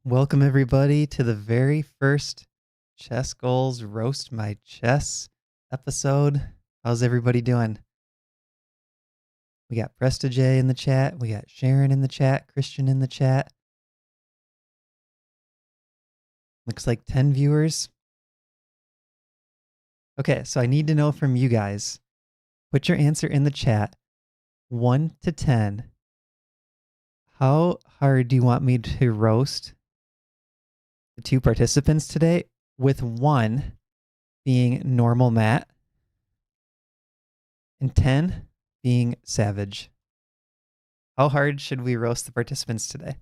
Welcome everybody to the very first Chess Goals Roast My Chess episode. How's everybody doing? We got Prestige in the chat. We got Sharon in the chat. Christian in the chat. Looks like 10 viewers. Okay, so I need to know from you guys. Put your answer in the chat. 1 to 10. How hard do you want me to roast the two participants today, with 1 being normal Matt and 10 being savage? How hard should we roast the participants today?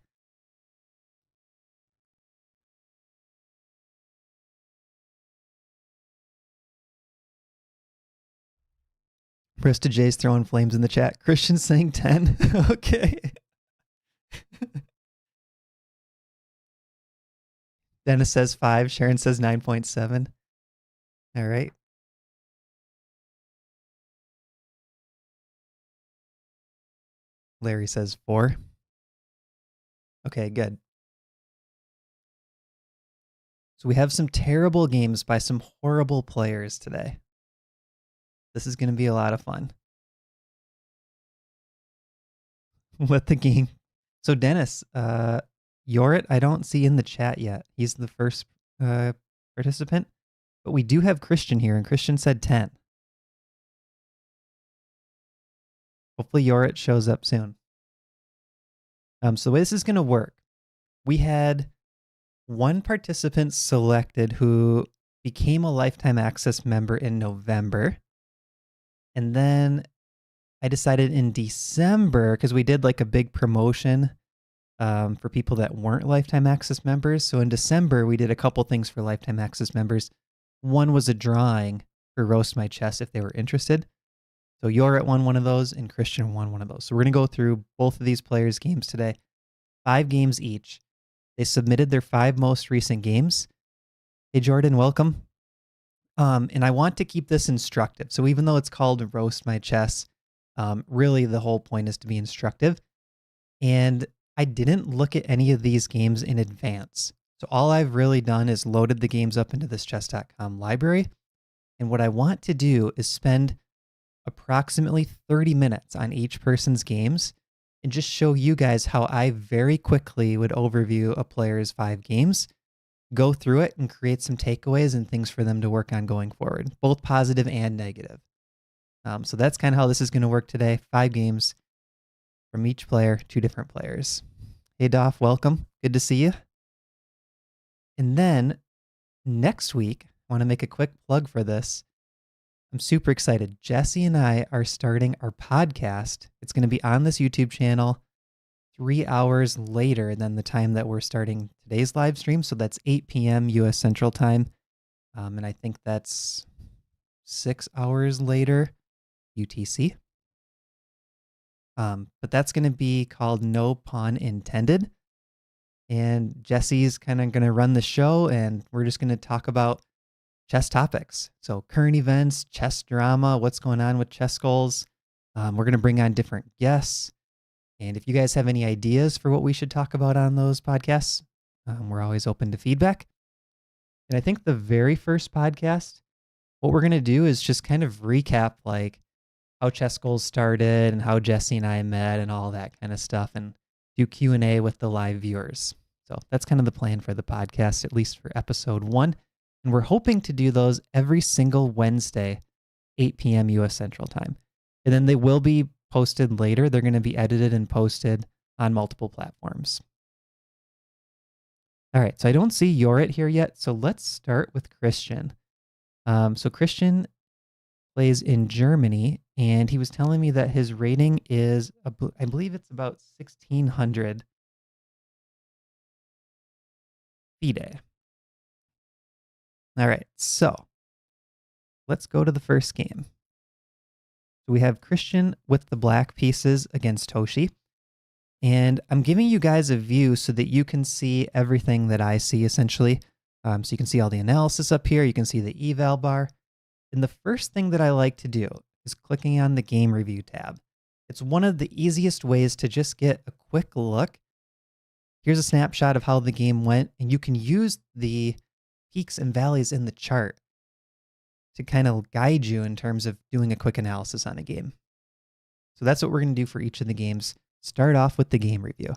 Prestige J's throwing flames in the chat. Christian saying 10. Okay. Dennis says 5. Sharon says 9.7. All right. Larry says 4. Okay, good. So we have some terrible games by some horrible players today. This is going to be a lot of fun. Let the game. So Dennis, Yorit, I don't see in the chat yet. He's the first participant. But we do have Christian here, and Christian said 10. Hopefully Yorit shows up soon. So the way this is going to work, we had one participant selected who became a Lifetime Access member in November. And then I decided in December, because we did like a big promotion for people that weren't Lifetime Access members. So in December, we did a couple things for Lifetime Access members. One was a drawing for Roast My Chess if they were interested. So Yorit won one of those and Christian won one of those. So we're going to go through both of these players' games today. 5 games each. They submitted their 5 most recent games. Hey, Jordan, welcome. And I want to keep this instructive. So even though it's called Roast My Chess, really the whole point is to be instructive. And I didn't look at any of these games in advance. So all I've really done is loaded the games up into this chess.com library. And what I want to do is spend approximately 30 minutes on each person's games and just show you guys how I very quickly would overview a player's 5 games, go through it and create some takeaways and things for them to work on going forward, both positive and negative. So that's kind of how this is going to work today. 5 games from each player, 2 different players. Hey, Doff, welcome. Good to see you. And then next week, I want to make a quick plug for this. I'm super excited. Jesse and I are starting our podcast. It's going to be on this YouTube channel 3 hours later than the time that we're starting today's live stream. So that's 8 p.m. U.S. Central Time. And I think that's 6 hours later UTC. But that's going to be called No Pun Intended. And Jesse's kind of going to run the show, and we're just going to talk about chess topics. So current events, chess drama, what's going on with Chess Goals. We're going to bring on different guests. And if you guys have any ideas for what we should talk about on those podcasts, we're always open to feedback. And I think the very first podcast, what we're going to do is just kind of recap like how Chess Goals started and how Jesse and I met and all that kind of stuff, and do Q&A with the live viewers. So that's kind of the plan for the podcast, at least for episode 1. And we're hoping to do those every single Wednesday, 8 p.m. U.S. Central Time. And then they will be posted later. They're going to be edited and posted on multiple platforms. All right, so I don't see Yorit here yet. So let's start with Christian. So Christian plays in Germany, and he was telling me that his rating is, I believe it's about 1,600 FIDE. All right, so let's go to the first game. So we have Christian with the black pieces against Toshi. And I'm giving you guys a view so that you can see everything that I see, essentially. So you can see all the analysis up here. You can see the eval bar. And the first thing that I like to do is clicking on the game review tab. It's one of the easiest ways to just get a quick look. here's a snapshot of how the game went, and you can use the peaks and valleys in the chart to kind of guide you in terms of doing a quick analysis on a game. So that's what we're going to do for each of the games. Start off with the game review.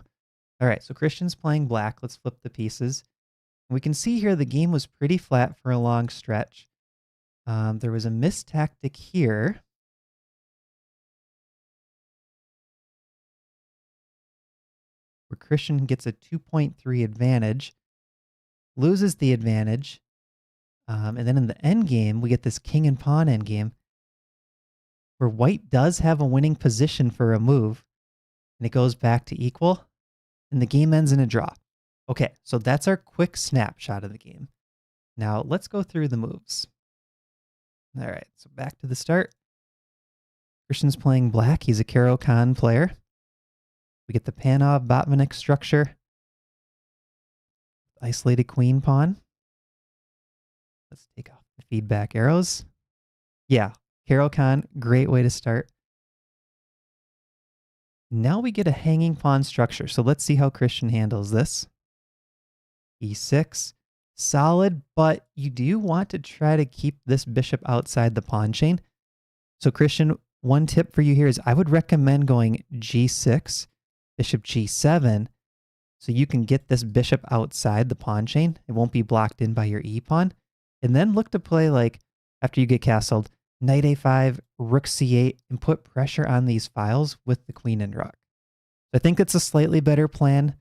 All right, so Christian's playing black. Let's flip the pieces. We can see here the game was pretty flat for a long stretch. There was a missed tactic here. Where Christian gets a 2.3 advantage, loses the advantage, and then in the end game, we get this king and pawn end game, where white does have a winning position for a move, and it goes back to equal, and the game ends in a draw. Okay, so that's our quick snapshot of the game. Now let's go through the moves. All right, so back to the start. Christian's playing black. He's a Caro-Kann player. We get the Panov-Botvinnik structure. Isolated queen pawn. Let's take off the feedback arrows. Yeah, Caro-Kann, great way to start. Now we get a hanging pawn structure. So let's see how Christian handles this. E6, solid, but you do want to try to keep this bishop outside the pawn chain. So Christian, one tip for you here is I would recommend going G6, bishop G7, so you can get this bishop outside the pawn chain. It won't be blocked in by your E pawn. And then look to play, like, after you get castled, knight A5, rook C8, and put pressure on these files with the queen and rook. So I think it's a slightly better plan.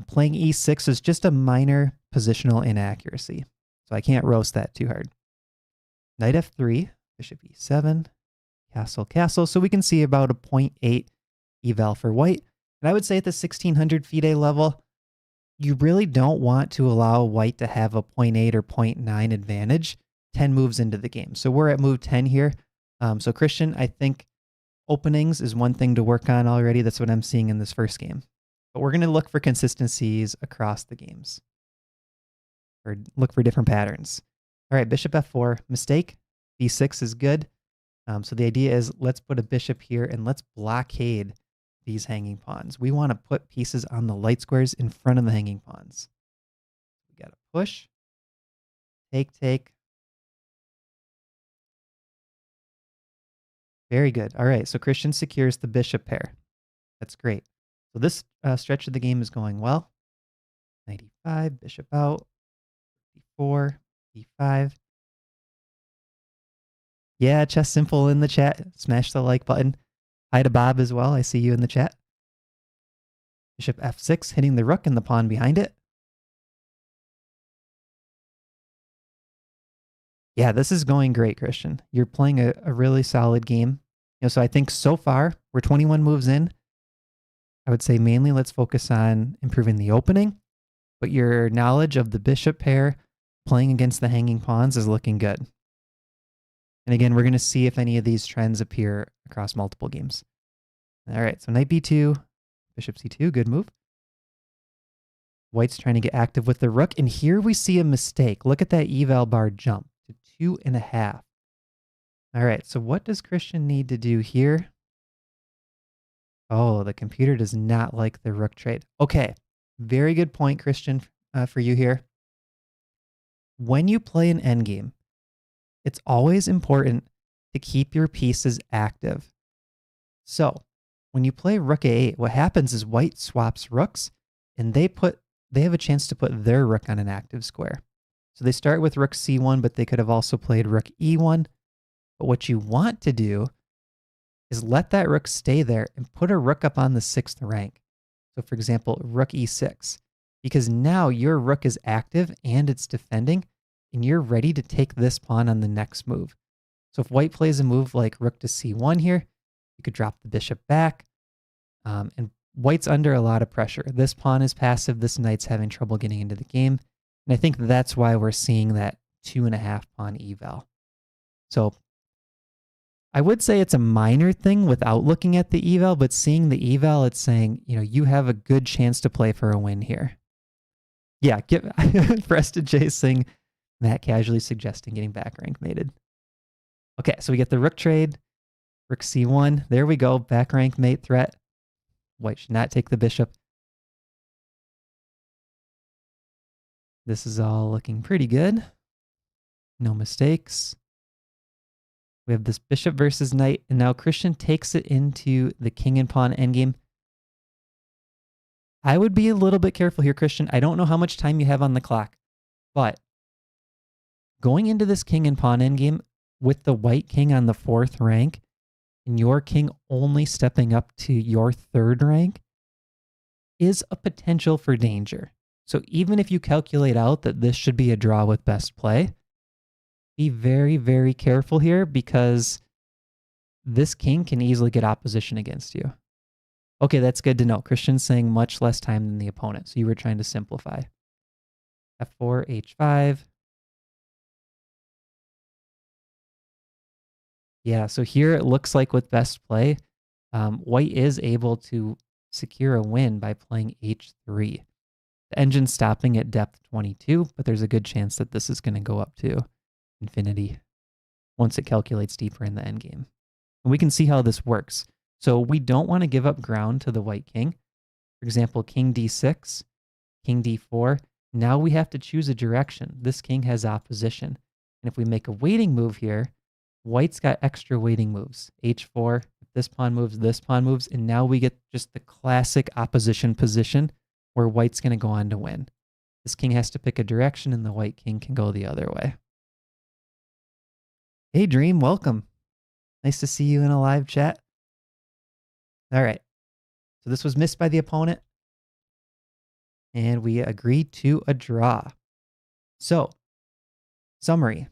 Playing E6 is just a minor positional inaccuracy, so I can't roast that too hard. Knight F3, bishop E7, castle, castle. So we can see about a 0.8 eval for white. And I would say at the 1600 FIDE level, you really don't want to allow white to have a 0.8 or 0.9 advantage 10 moves into the game. So we're at move 10 here. So Christian, I think openings is one thing to work on already. That's what I'm seeing in this first game. But we're going to look for consistencies across the games, or look for different patterns. All right, bishop F4, mistake. B6 is good. So the idea is let's put a bishop here and let's blockade these hanging pawns. We want to put pieces on the light squares in front of the hanging pawns. We got to push, take, take. Very good. All right, so Christian secures the bishop pair. That's great. So this stretch of the game is going well. Knight E5, bishop out, B4, B5. Yeah, Chess Simple in the chat. Smash the like button. Hi to Bob as well. I see you in the chat. Bishop F6, hitting the rook and the pawn behind it. Yeah, this is going great, Christian. You're playing a really solid game. So I think so far, we're 21 moves in. I would say mainly let's focus on improving the opening, but your knowledge of the bishop pair playing against the hanging pawns is looking good. And again, we're going to see if any of these trends appear across multiple games. All right, so knight B2, bishop C2, good move. White's trying to get active with the rook, and here we see a mistake. Look at that eval bar jump to 2.5. All right, so what does Christian need to do here? Oh, the computer does not like the rook trade. Okay, very good point, Christian, for you here. When you play an endgame, it's always important to keep your pieces active. So when you play rook A8, what happens is white swaps rooks, and they have a chance to put their rook on an active square. So they start with rook C1, but they could have also played rook E1. But what you want to do is let that rook stay there and put a rook up on the 6th rank. So for example, rook E6, because now your rook is active and it's defending, and you're ready to take this pawn on the next move. So if white plays a move like rook to C1 here, you could drop the bishop back, and white's under a lot of pressure. This pawn is passive. This knight's having trouble getting into the game. And I think that's why we're seeing that 2.5 pawn eval. So I would say it's a minor thing without looking at the eval, but seeing the eval, it's saying, you have a good chance to play for a win here. Yeah, Preston J saying, Matt casually suggesting getting back rank mated. Okay, so we get the rook trade, rook C1. There we go, back rank mate threat. White should not take the bishop. This is all looking pretty good. No mistakes. We have this bishop versus knight, and now Christian takes it into the king and pawn endgame. I would be a little bit careful here, Christian. I don't know how much time you have on the clock, but going into this king and pawn endgame with the white king on the 4th rank and your king only stepping up to your 3rd rank is a potential for danger. So even if you calculate out that this should be a draw with best play, be very, very careful here because this king can easily get opposition against you. Okay, that's good to know. Christian's saying much less time than the opponent, so you were trying to simplify. F4, H5. Yeah, so here it looks like with best play, white is able to secure a win by playing H3. The engine's stopping at depth 22, but there's a good chance that this is going to go up to infinity once it calculates deeper in the endgame. And we can see how this works. So we don't want to give up ground to the white king. For example, king d6, king d4. Now we have to choose a direction. This king has opposition. And if we make a waiting move here, white's got extra waiting moves. H4, this pawn moves, and now we get just the classic opposition position where white's going to go on to win. This king has to pick a direction, and the white king can go the other way. Hey, Dream, welcome. Nice to see you in a live chat. All right. So this was missed by the opponent, and we agreed to a draw. So, summary.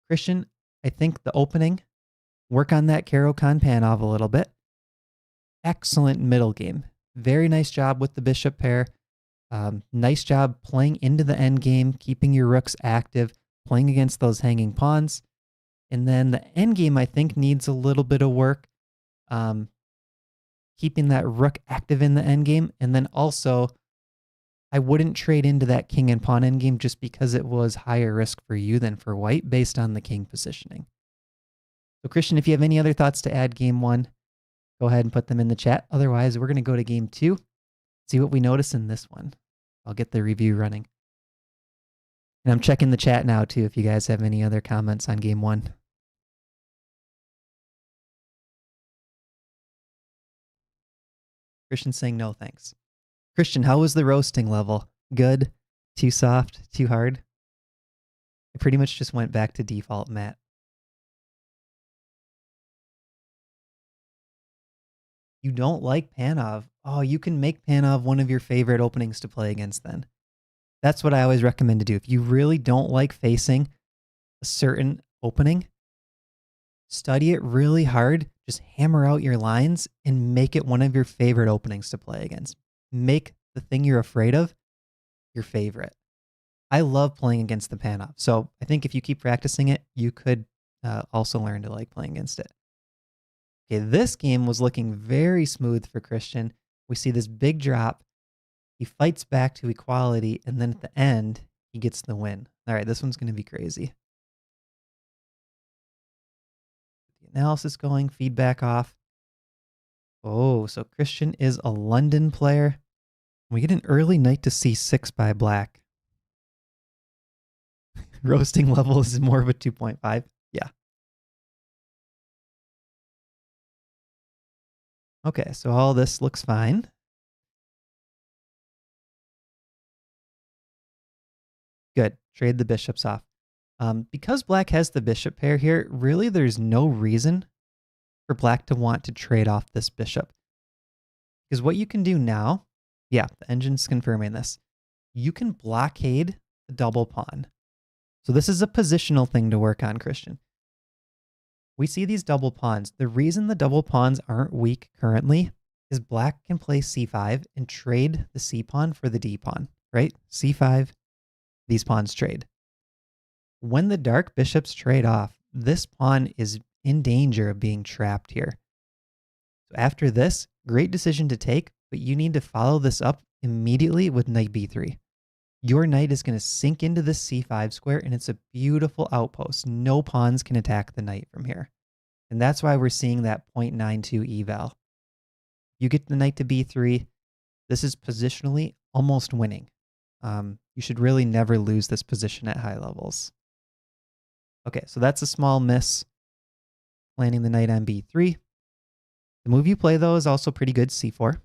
Christian, I think the opening, work on that Caro-Kann-Panov a little bit. Excellent middle game. Very nice job with the bishop pair. Nice job playing into the end game, keeping your rooks active, playing against those hanging pawns. And then the end game, I think, needs a little bit of work. Keeping that rook active in the end game. And then also, I wouldn't trade into that king and pawn endgame just because it was higher risk for you than for white based on the king positioning. So Christian, if you have any other thoughts to add game 1, go ahead and put them in the chat. Otherwise, we're going to go to game 2, see what we notice in this one. I'll get the review running. And I'm checking the chat now too if you guys have any other comments on game 1. Christian's saying no thanks. Christian, how was the roasting level? Good? Too soft? Too hard? I pretty much just went back to default matte. You don't like Panov? Oh, you can make Panov one of your favorite openings to play against then. That's what I always recommend to do. If you really don't like facing a certain opening, study it really hard, just hammer out your lines and make it one of your favorite openings to play against. Make the thing you're afraid of your favorite. I love playing against the Panov. So I think if you keep practicing it, you could also learn to like playing against it. Okay, this game was looking very smooth for Christian. We see this big drop. He fights back to equality, and then at the end, he gets the win. All right, this one's going to be crazy. The analysis going, feedback off. Oh, so Christian is a London player. We get an early knight to c6 by black. Roasting level is more of a 2.5. Yeah. Okay, so all this looks fine. Good. Trade the bishops off. Because black has the bishop pair here, really there's no reason for black to want to trade off this bishop. Because what you can do now, yeah, the engine's confirming this, you can blockade the double pawn. So this is a positional thing to work on, Christian. We see these double pawns. The reason the double pawns aren't weak currently is black can play c5 and trade the c pawn for the d pawn, right? c5, these pawns trade. When the dark bishops trade off, this pawn is in danger of being trapped here. So after this, great decision to take, but you need to follow this up immediately with knight b3. Your knight is going to sink into this c5 square, and it's a beautiful outpost. No pawns can attack the knight from here. And that's why we're seeing that 0.92 eval. You get the knight to b3. This is positionally almost winning. You should really never lose this position at high levels. Okay, so that's a small miss, landing the knight on b3. The move you play, though, is also pretty good, c4.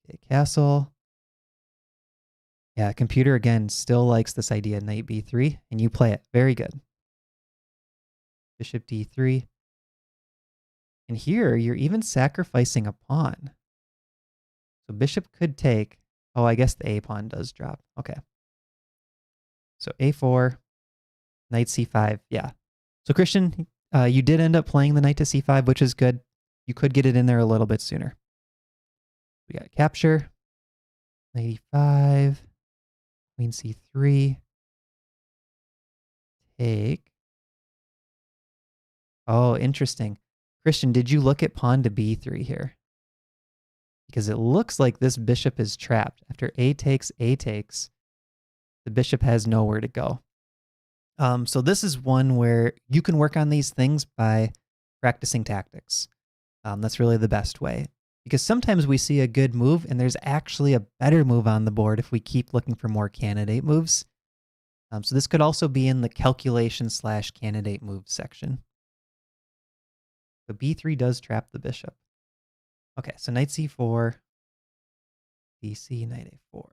Okay, castle. Yeah, computer, again, still likes this idea, knight b3, and you play it. Very good. Bishop d3. And here, you're even sacrificing a pawn. So bishop could take... Oh, I guess the a pawn does drop. Okay. So a4, knight c5. Yeah. So Christian, you did end up playing the knight to c5, which is good. You could get it in there a little bit sooner. We got capture. Knight e5. Queen c3. Take. Oh, interesting. Christian, did you look at pawn to b3 here? Because it looks like this bishop is trapped. After a takes, the bishop has nowhere to go. So this is one where you can work on these things by practicing tactics. That's really the best way. Because sometimes we see a good move and there's actually a better move on the board if we keep looking for more candidate moves. So this could also be in the calculation/candidate moves section. But b3 does trap the bishop. Okay, so knight c4, bc, knight a4.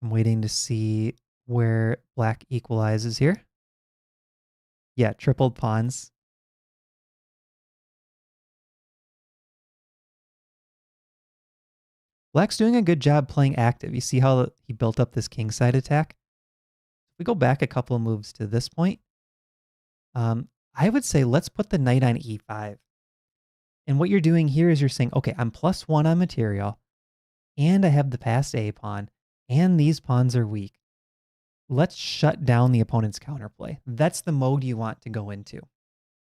I'm waiting to see where black equalizes here. Yeah, tripled pawns. Black's doing a good job playing active. You see how he built up this kingside attack? If we go back a couple of moves to this point, I would say let's put the knight on e5. And what you're doing here is you're saying, okay, I'm +1 on material, and I have the passed a pawn, and these pawns are weak. Let's shut down the opponent's counterplay. That's the mode you want to go into.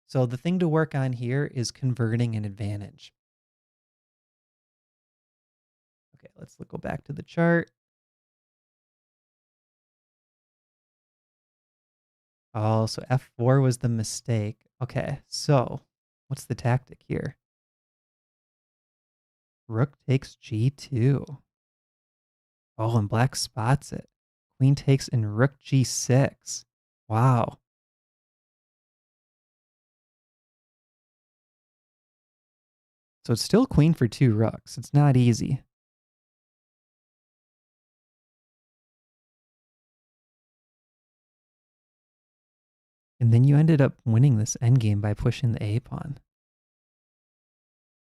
So the thing to work on here is converting an advantage. Okay, let's go back to the chart. Oh, so f4 was the mistake. Okay, so what's the tactic here? Rook takes g2. Oh, and black spots it. Queen takes and rook g6. Wow. So it's still queen for 2 rooks. It's not easy. And then you ended up winning this endgame by pushing the a pawn.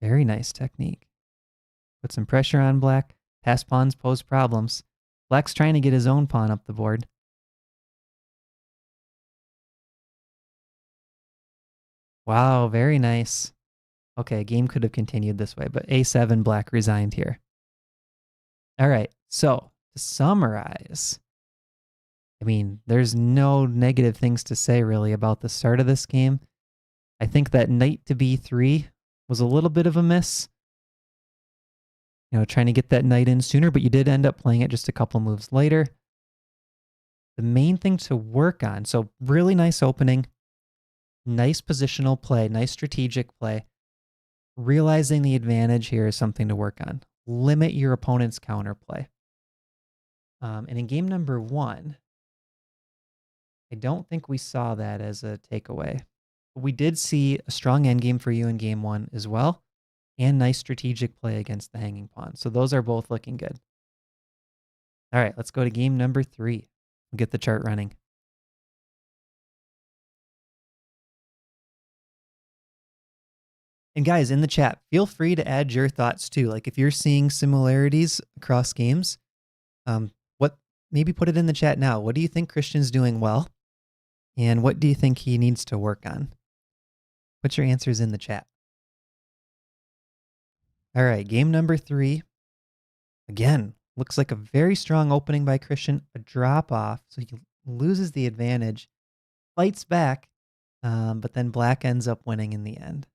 Very nice technique. Put some pressure on black. Pass pawns pose problems. Black's trying to get his own pawn up the board. Wow, very nice. Okay, game could have continued this way, but a7, black resigned here. All right, so to summarize, I mean, there's no negative things to say really about the start of this game. I think that knight to b3 was a little bit of a miss. You know, trying to get that knight in sooner, but you did end up playing it just a couple moves later. The main thing to work on, so really nice opening, nice positional play, nice strategic play. Realizing the advantage here is something to work on. Limit your opponent's counterplay. And in game number 1, I don't think we saw that as a takeaway. But we did see a strong endgame for you in game 1 as well, and nice strategic play against the hanging pawn. So those are both looking good. All right, let's go to game number 3. We'll get the chart running. And guys, in the chat, feel free to add your thoughts too. Like if you're seeing similarities across games, maybe put it in the chat now. What do you think Christian's doing well? And what do you think he needs to work on? Put your answers in the chat. All right, game number 3. Again, looks like a very strong opening by Christian, a drop off. So he loses the advantage, fights back, but then black ends up winning in the end.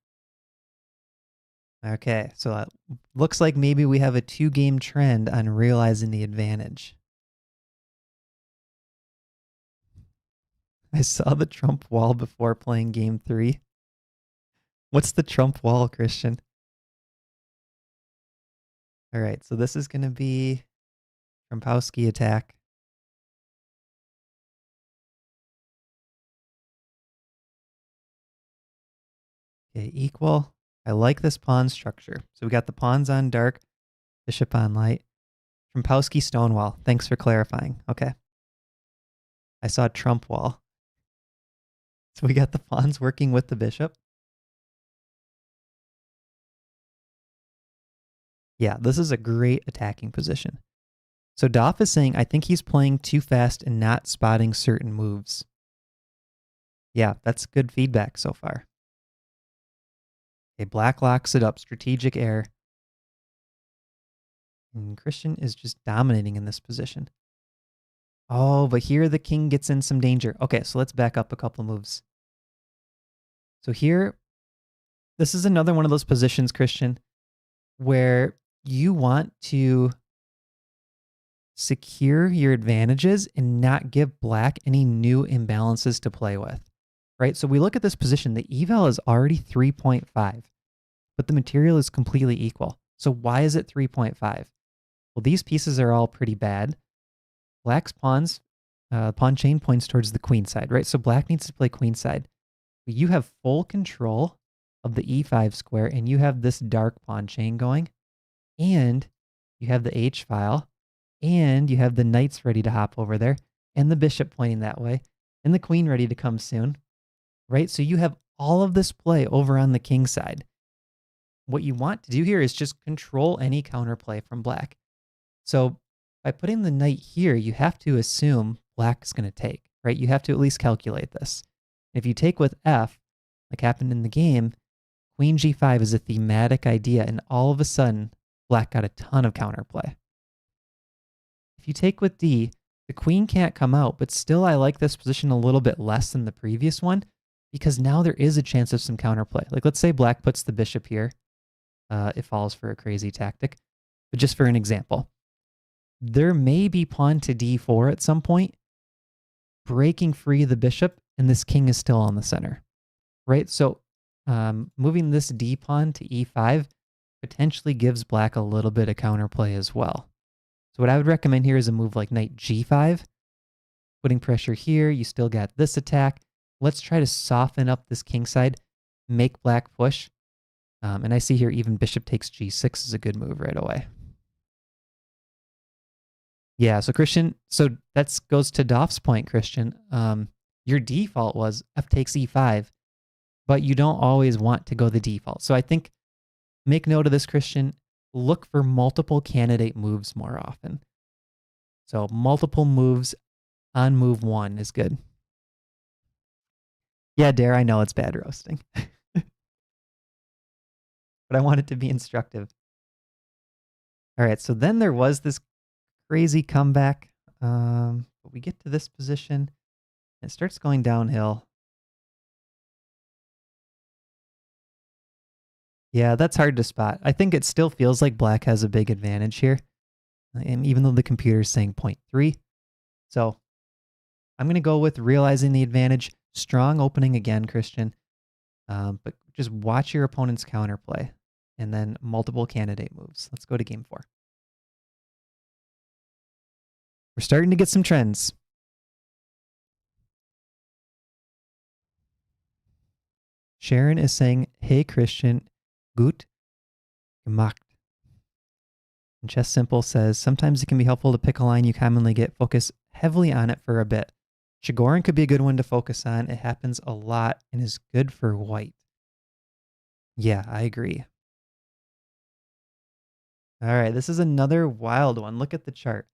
Okay, so it looks like maybe we have a 2-game trend on realizing the advantage. I saw the Trump wall before playing game 3. What's the trump wall, Christian? All right, so this is going to be Trumpowski attack. Okay, equal. I like this pawn structure. So we got the pawns on dark, bishop on light. Trumpowski stonewall. Thanks for clarifying. Okay. I saw trump wall. So we got the pawns working with the bishop. Yeah, this is a great attacking position. So Doff is saying, I think he's playing too fast and not spotting certain moves. Yeah, that's good feedback so far. Okay, black locks it up. Strategic error. And Christian is just dominating in this position. Oh, but here the king gets in some danger. Okay, so let's back up a couple moves. So here, this is another one of those positions, Christian, where you want to secure your advantages and not give black any new imbalances to play with, right? So we look at this position, the eval is already 3.5, but the material is completely equal. So why is it 3.5? Well, these pieces are all pretty bad. Black's pawns, pawn chain points towards the queen side, right? So black needs to play queen side. You have full control of the e5 square, and you have this dark pawn chain going, and you have the h file, and you have the knights ready to hop over there, and the bishop pointing that way, and the queen ready to come soon, right? So you have all of this play over on the king side. What you want to do here is just control any counterplay from black. So by putting the knight here, you have to assume black is going to take, right? You have to at least calculate this. If you take with f, like happened in the game, queen g5 is a thematic idea, and all of a sudden, black got a ton of counterplay. If you take with d, the queen can't come out, but still I like this position a little bit less than the previous one, because now there is a chance of some counterplay. Like let's say black puts the bishop here. It falls for a crazy tactic, but just for an example. There may be pawn to d4 at some point, breaking free the bishop, and this king is still on the center, right? So moving this d pawn to e5 potentially gives black a little bit of counterplay as well. So what I would recommend here is a move like knight g5, putting pressure here. You still got this attack. Let's try to soften up this king side, make black push. And I see here even bishop takes g6 is a good move right away. Yeah, so Christian, so that goes to Doff's point, Christian. Your default was f takes e5, but you don't always want to go the default. So I think make note of this, Christian. Look for multiple candidate moves more often. So multiple moves on move one is good. Yeah, Dare, I know it's bad roasting. But I want it to be instructive. All right, so then there was this crazy comeback. But we get to this position. It starts going downhill. Yeah, that's hard to spot. I think it still feels like black has a big advantage here, and even though the computer is saying 0.3. So I'm going to go with realizing the advantage. Strong opening again, Christian. But just watch your opponent's counterplay and then multiple candidate moves. Let's go to game 4. We're starting to get some trends. Sharon is saying, hey, Christian, gut gemacht. And Chess Simple says, sometimes it can be helpful to pick a line you commonly get, focus heavily on it for a bit. Chigorin could be a good one to focus on. It happens a lot and is good for white. Yeah, I agree. All right, this is another wild one. Look at the chart.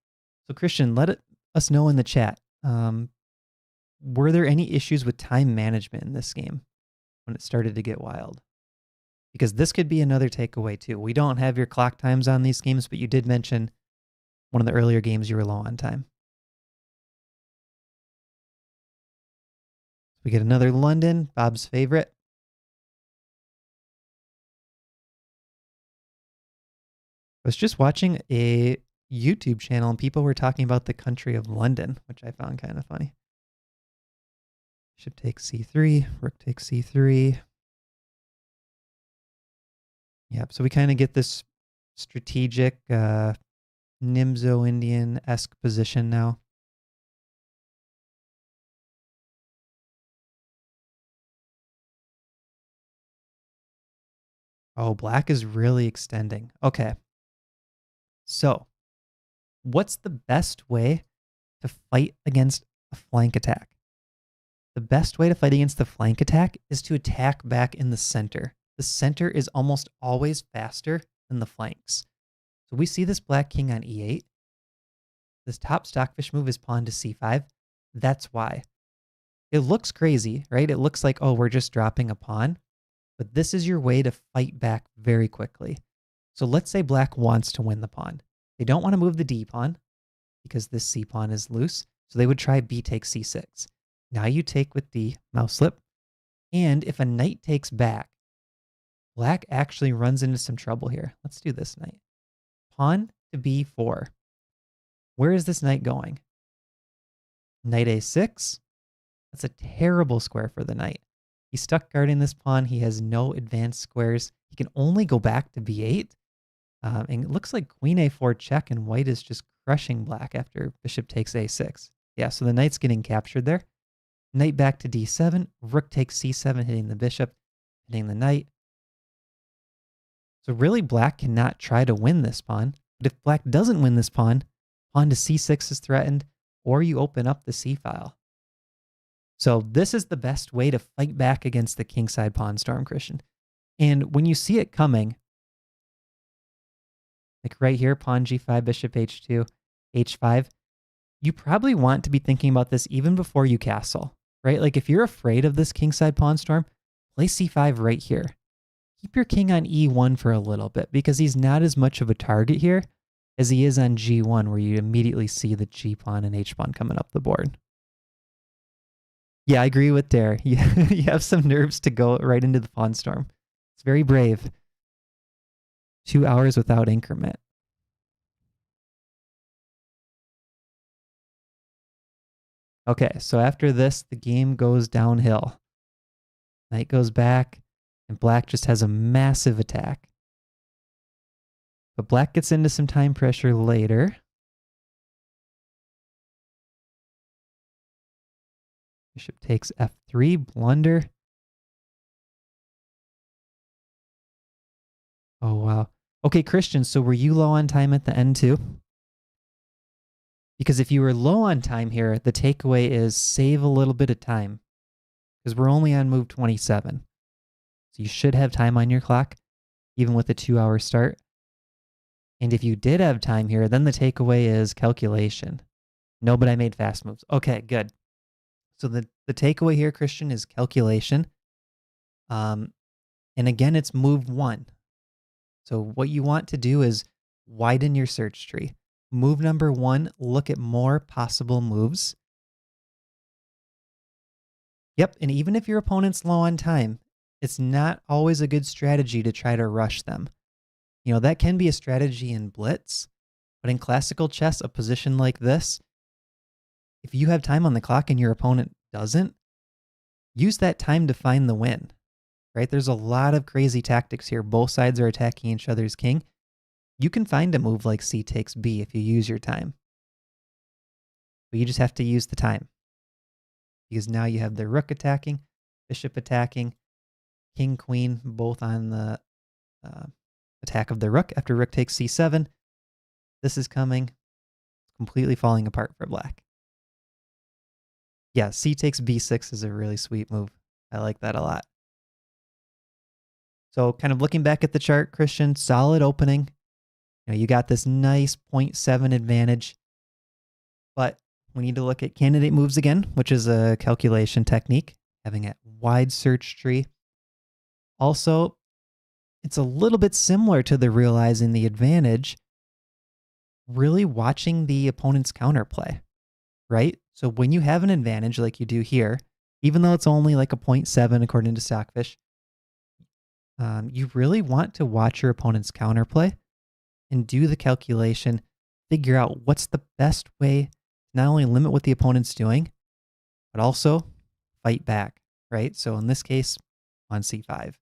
So Christian, let us know in the chat. Were there any issues with time management in this game when it started to get wild? Because this could be another takeaway too. We don't have your clock times on these games, but you did mention one of the earlier games you were low on time. We get another London, Bob's favorite. I was just watching a YouTube channel and people were talking about the country of London, which I found kind of funny. Bishop takes c3, rook takes c3. Yep. So we kind of get this strategic Nimzo Indian-esque position now. Oh, black is really extending. Okay. So what's the best way to fight against a flank attack? The best way to fight against the flank attack is to attack back in the center. The center is almost always faster than the flanks. So we see this black king on e8. This top stockfish move is pawn to c5. That's why. It looks crazy, right? It looks like, oh, we're just dropping a pawn. But this is your way to fight back very quickly. So let's say black wants to win the pawn. They don't want to move the d pawn because this c pawn is loose. So they would try b takes c6. Now you take with d, mouse slip. And if a knight takes back, black actually runs into some trouble here. Let's do this knight. Pawn to b4. Where is this knight going? Knight a6. That's a terrible square for the knight. He's stuck guarding this pawn. He has no advanced squares. He can only go back to b8. And it looks like queen a4 check, and white is just crushing black after bishop takes a6. Yeah, so the knight's getting captured there. Knight back to d7. Rook takes c7, hitting the bishop, hitting the knight. So really, black cannot try to win this pawn. But if black doesn't win this pawn, pawn to c6 is threatened, or you open up the c file. So this is the best way to fight back against the kingside pawn storm, Christian. And when you see it coming, like right here, pawn g5, bishop h2, h5, you probably want to be thinking about this even before you castle, right? Like if you're afraid of this kingside pawn storm, play c5 right here. Keep your king on e1 for a little bit because he's not as much of a target here as he is on g1, where you immediately see the g pawn and h pawn coming up the board. Yeah, I agree with Dare. You have some nerves to go right into the pawn storm. It's very brave. 2 hours without increment. Okay, so after this, the game goes downhill. Knight goes back, and black just has a massive attack. But black gets into some time pressure later. Bishop takes f3, blunder. Oh, wow. Okay, Christian, so were you low on time at the end too? Because if you were low on time here, the takeaway is save a little bit of time. Because we're only on move 27. So you should have time on your clock, even with a 2-hour start. And if you did have time here, then the takeaway is calculation. No, but I made fast moves. Okay, good. So the takeaway here, Christian, is calculation. And again, it's move 1. So what you want to do is widen your search tree. Move number 1, look at more possible moves. Yep, and even if your opponent's low on time, it's not always a good strategy to try to rush them. You know, that can be a strategy in blitz, but in classical chess, a position like this, if you have time on the clock and your opponent doesn't, use that time to find the win, right? There's a lot of crazy tactics here. Both sides are attacking each other's king. You can find a move like c takes b if you use your time. But you just have to use the time. Because now you have the rook attacking, bishop attacking, king, queen, both on the attack of the rook after rook takes c7. This is coming. It's completely falling apart for black. Yeah, c takes b6 is a really sweet move. I like that a lot. So kind of looking back at the chart, Christian, solid opening. You know, you got this nice 0.7 advantage. But we need to look at candidate moves again, which is a calculation technique, having a wide search tree. Also, it's a little bit similar to the realizing the advantage, really watching the opponent's counterplay, right? So when you have an advantage like you do here, even though it's only like a 0.7 according to Stockfish, you really want to watch your opponent's counterplay and do the calculation, figure out what's the best way to not only limit what the opponent's doing, but also fight back, right? So in this case, on c5.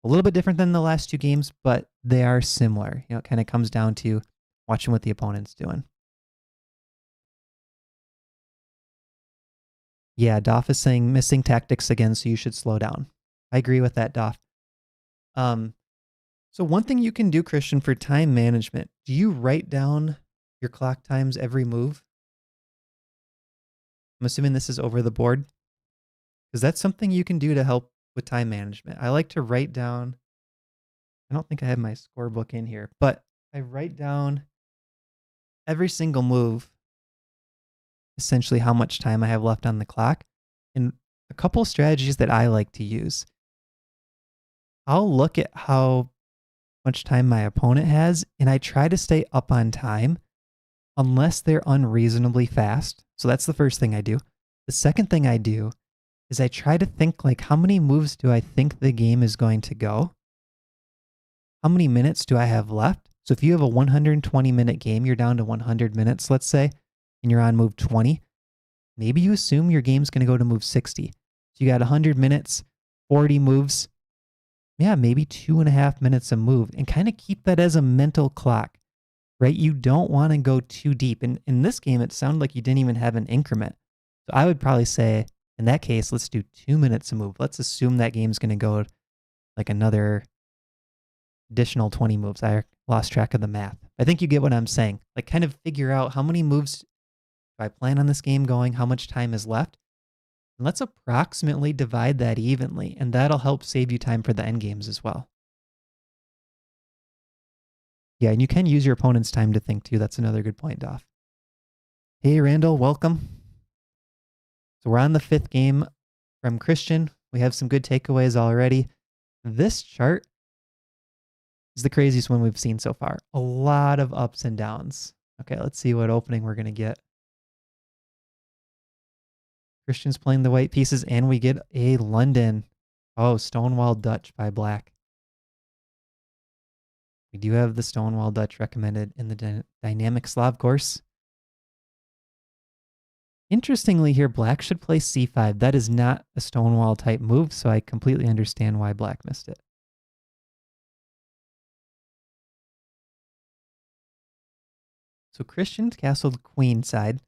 A little bit different than the last 2 games, but they are similar. It kind of comes down to watching what the opponent's doing. Yeah, Doff is saying missing tactics again, so you should slow down. I agree with that, Doff. So one thing you can do, Christian, for time management, do you write down your clock times every move? I'm assuming this is over the board, because that's something you can do to help with time management. I like to write down, I don't think I have my scorebook in here, but I write down every single move, essentially how much time I have left on the clock. And a couple strategies that I like to use. I'll look at how much time my opponent has, and I try to stay up on time unless they're unreasonably fast. So that's the first thing I do. The second thing I do is I try to think, like, how many moves do I think the game is going to go? How many minutes do I have left? So if you have a 120-minute game, you're down to 100 minutes, let's say, and you're on move 20, maybe you assume your game's going to go to move 60. So you got 100 minutes, 40 moves. Yeah, maybe 2.5 minutes a move, and kind of keep that as a mental clock, right? You don't want to go too deep. And in this game, it sounded like you didn't even have an increment. So I would probably say, in that case, let's do 2 minutes a move. Let's assume that game's going to go like another additional 20 moves. I lost track of the math. I think you get what I'm saying. Like, kind of figure out how many moves do I plan on this game going, how much time is left, and let's approximately divide that evenly, and that'll help save you time for the end games as well. Yeah, and you can use your opponent's time to think too. That's another good point, Doff. Hey, Randall, welcome. So we're on the 5th game from Christian. We have some good takeaways already. This chart is the craziest one we've seen so far. A lot of ups and downs. Okay, let's see what opening we're going to get. Christian's playing the white pieces, and we get a London. Oh, Stonewall Dutch by Black. We do have the Stonewall Dutch recommended in the Dynamic Slav course. Interestingly here, Black should play c5. That is not a Stonewall type move, so I completely understand why Black missed it. So Christian castled queen side.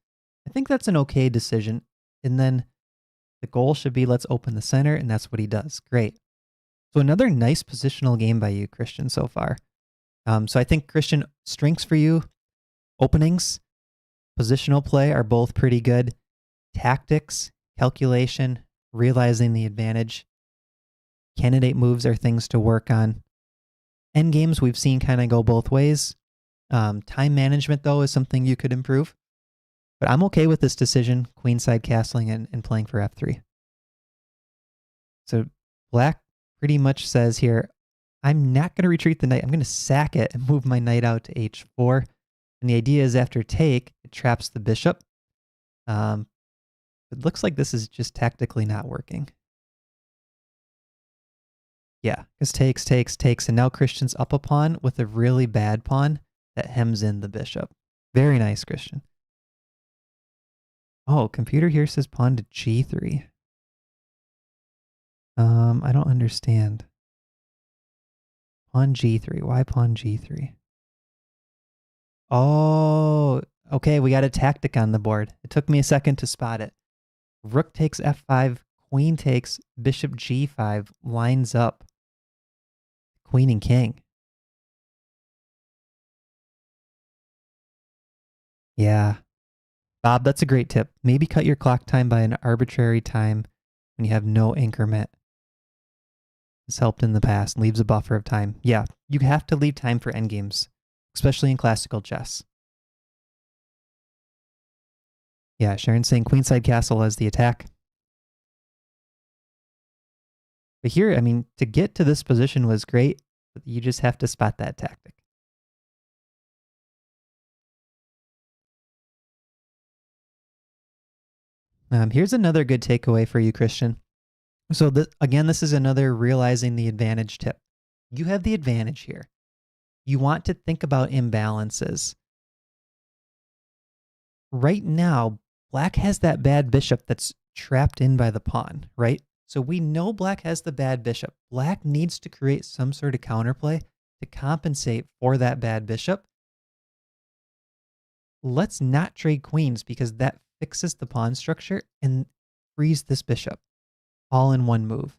I think that's an okay decision. And then the goal should be, let's open the center, and that's what he does. Great. So another nice positional game by you, Christian, so far. So I think, Christian, strengths for you, openings, positional play are both pretty good. Tactics, calculation, realizing the advantage, candidate moves are things to work on. End games we've seen kind of go both ways. Time management, though, is something you could improve. But I'm okay with this decision, queenside castling and playing for f3. So Black pretty much says here, I'm not going to retreat the knight. I'm going to sack it and move my knight out to h4. And the idea is after take, it traps the bishop. It looks like this is just tactically not working. Yeah, because takes. And now Christian's up a pawn with a really bad pawn that hems in the bishop. Very nice, Christian. Oh, computer here says pawn to g3. I don't understand. Pawn g3. Why pawn g3? Oh, okay. We got a tactic on the board. It took me a second to spot it. Rook takes f5. Queen takes bishop g5. Lines up queen and king. Yeah. Bob, that's a great tip. Maybe cut your clock time by an arbitrary time when you have no increment. It's helped in the past, leaves a buffer of time. Yeah, you have to leave time for endgames, especially in classical chess. Yeah, Sharon's saying queenside castle as the attack. But here, I mean, to get to this position was great, but you just have to spot that tactic. Here's another good takeaway for you, Christian. So again, this is another realizing the advantage tip. You have the advantage here. You want to think about imbalances. Right now, Black has that bad bishop that's trapped in by the pawn, right? So we know black has the bad bishop. Black needs to create some sort of counterplay to compensate for that bad bishop. Let's not trade queens because that fixes the pawn structure and frees this bishop all in one move.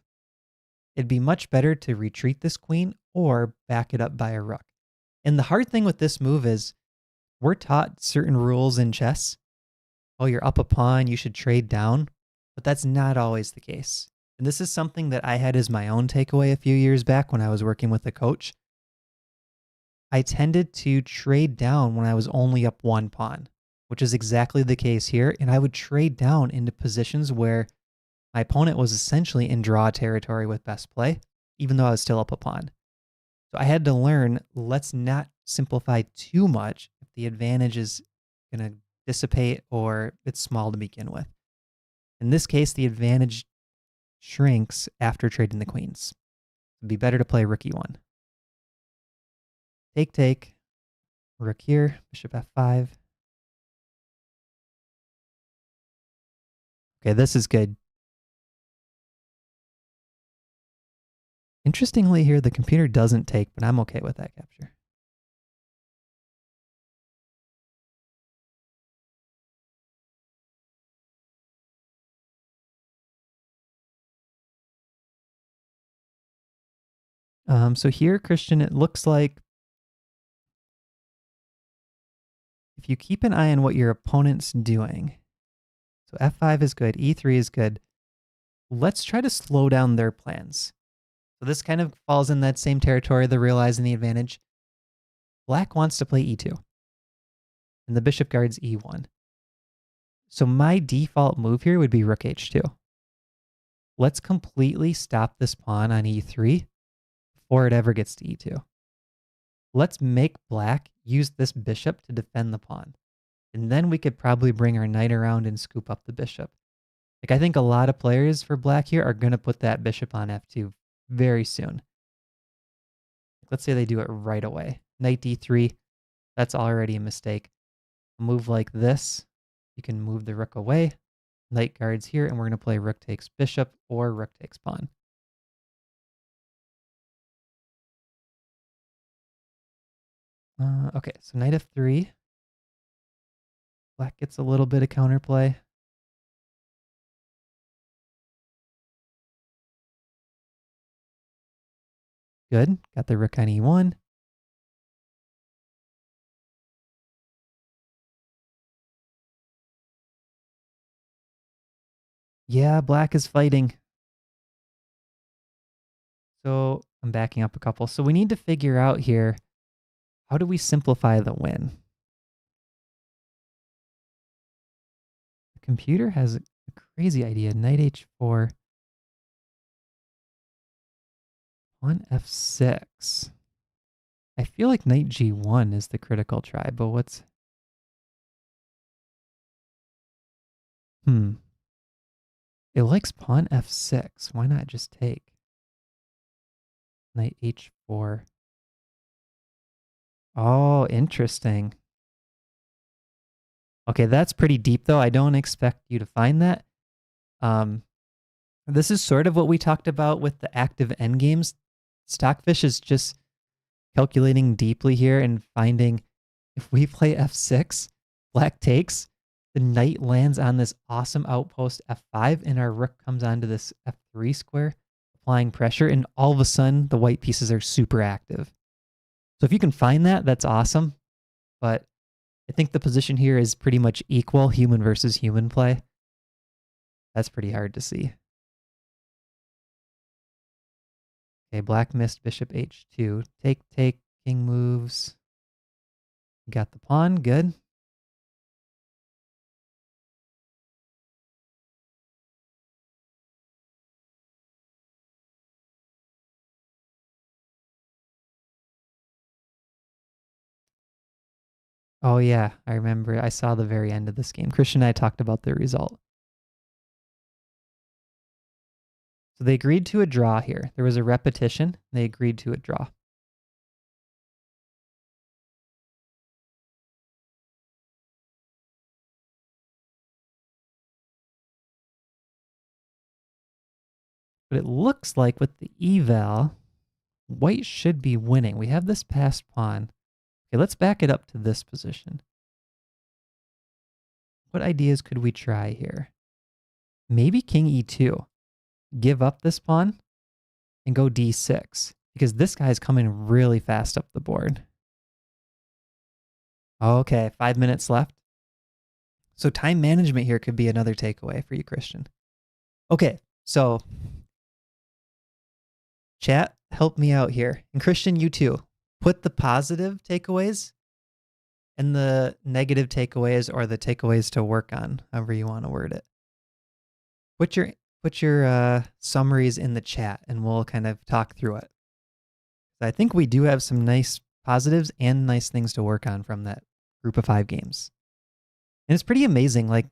It'd be much better to retreat this queen or back it up by a rook. And the hard thing with this move is we're taught certain rules in chess. Oh, you're up a pawn, you should trade down. But that's not always the case. And this is something that I had as my own takeaway a few years back when I was working with a coach. I tended to trade down when I was only up one pawn, which is exactly the case here. And I would trade down into positions where my opponent was essentially in draw territory with best play, even though I was still up a pawn. So I had to learn, let's not simplify too much if the advantage is going to dissipate or it's small to begin with. In this case, the advantage shrinks after trading the queens. It'd be better to play rook e1. Take, take. Rook here, bishop f5. Okay, this is good. Interestingly here, the computer doesn't take, but I'm okay with that capture. So here, Christian, it looks like if you keep an eye on what your opponent's doing, so f5 is good, e3 is good, let's try to slow down their plans. So this kind of falls in that same territory, the realizing the advantage. Black wants to play e2, and the bishop guards e1. So my default move here would be rook h2. Let's completely stop this pawn on e3 before it ever gets to e2. Let's make black use this bishop to defend the pawn. And then we could probably bring our knight around and scoop up the bishop. Like, I think a lot of players for black here are going to put that bishop on f2 very soon. Let's say they do it right away. Knight d3, that's already a mistake. A move like this, you can move the rook away. Knight guards here, and we're going to play rook takes bishop or rook takes pawn. Okay, so knight f3. Black gets a little bit of counterplay. Good. Got the rook on e1. Yeah, black is fighting. So I'm backing up a couple. So we need to figure out here, how do we simplify the win? The computer has a crazy idea. Knight h4. Pawn f6. I feel like knight g1 is the critical try, but what's... It likes pawn f6. Why not just take? Knight h4. Oh, interesting. Okay, that's pretty deep, though. I don't expect you to find that. This is sort of what we talked about with the active endgames. Stockfish is just calculating deeply here and finding if we play f6, black takes, the knight lands on this awesome outpost f5, and our rook comes onto this f3 square, applying pressure, and all of a sudden, the white pieces are super active. So if you can find that, that's awesome. But I think the position here is pretty much equal, human versus human play. That's pretty hard to see. Okay, black missed bishop h2. Take, take, king moves. Got the pawn, good. Oh yeah, I remember. I saw the very end of this game. Christian and I talked about the result. So they agreed to a draw here. There was a repetition. They agreed to a draw. But it looks like with the eval, white should be winning. We have this passed pawn. Okay, let's back it up to this position. What ideas could we try here? Maybe king e2. Give up this pawn and go d6 because this guy's coming really fast up the board. Okay, 5 minutes left. So time management here could be another takeaway for you, Christian. Okay, so chat, help me out here. And Christian, you too. Put the positive takeaways and the negative takeaways or the takeaways to work on, however you want to word it. Put your summaries in the chat and we'll kind of talk through it. I think we do have some nice positives and nice things to work on from that group of 5 games. And it's pretty amazing. Like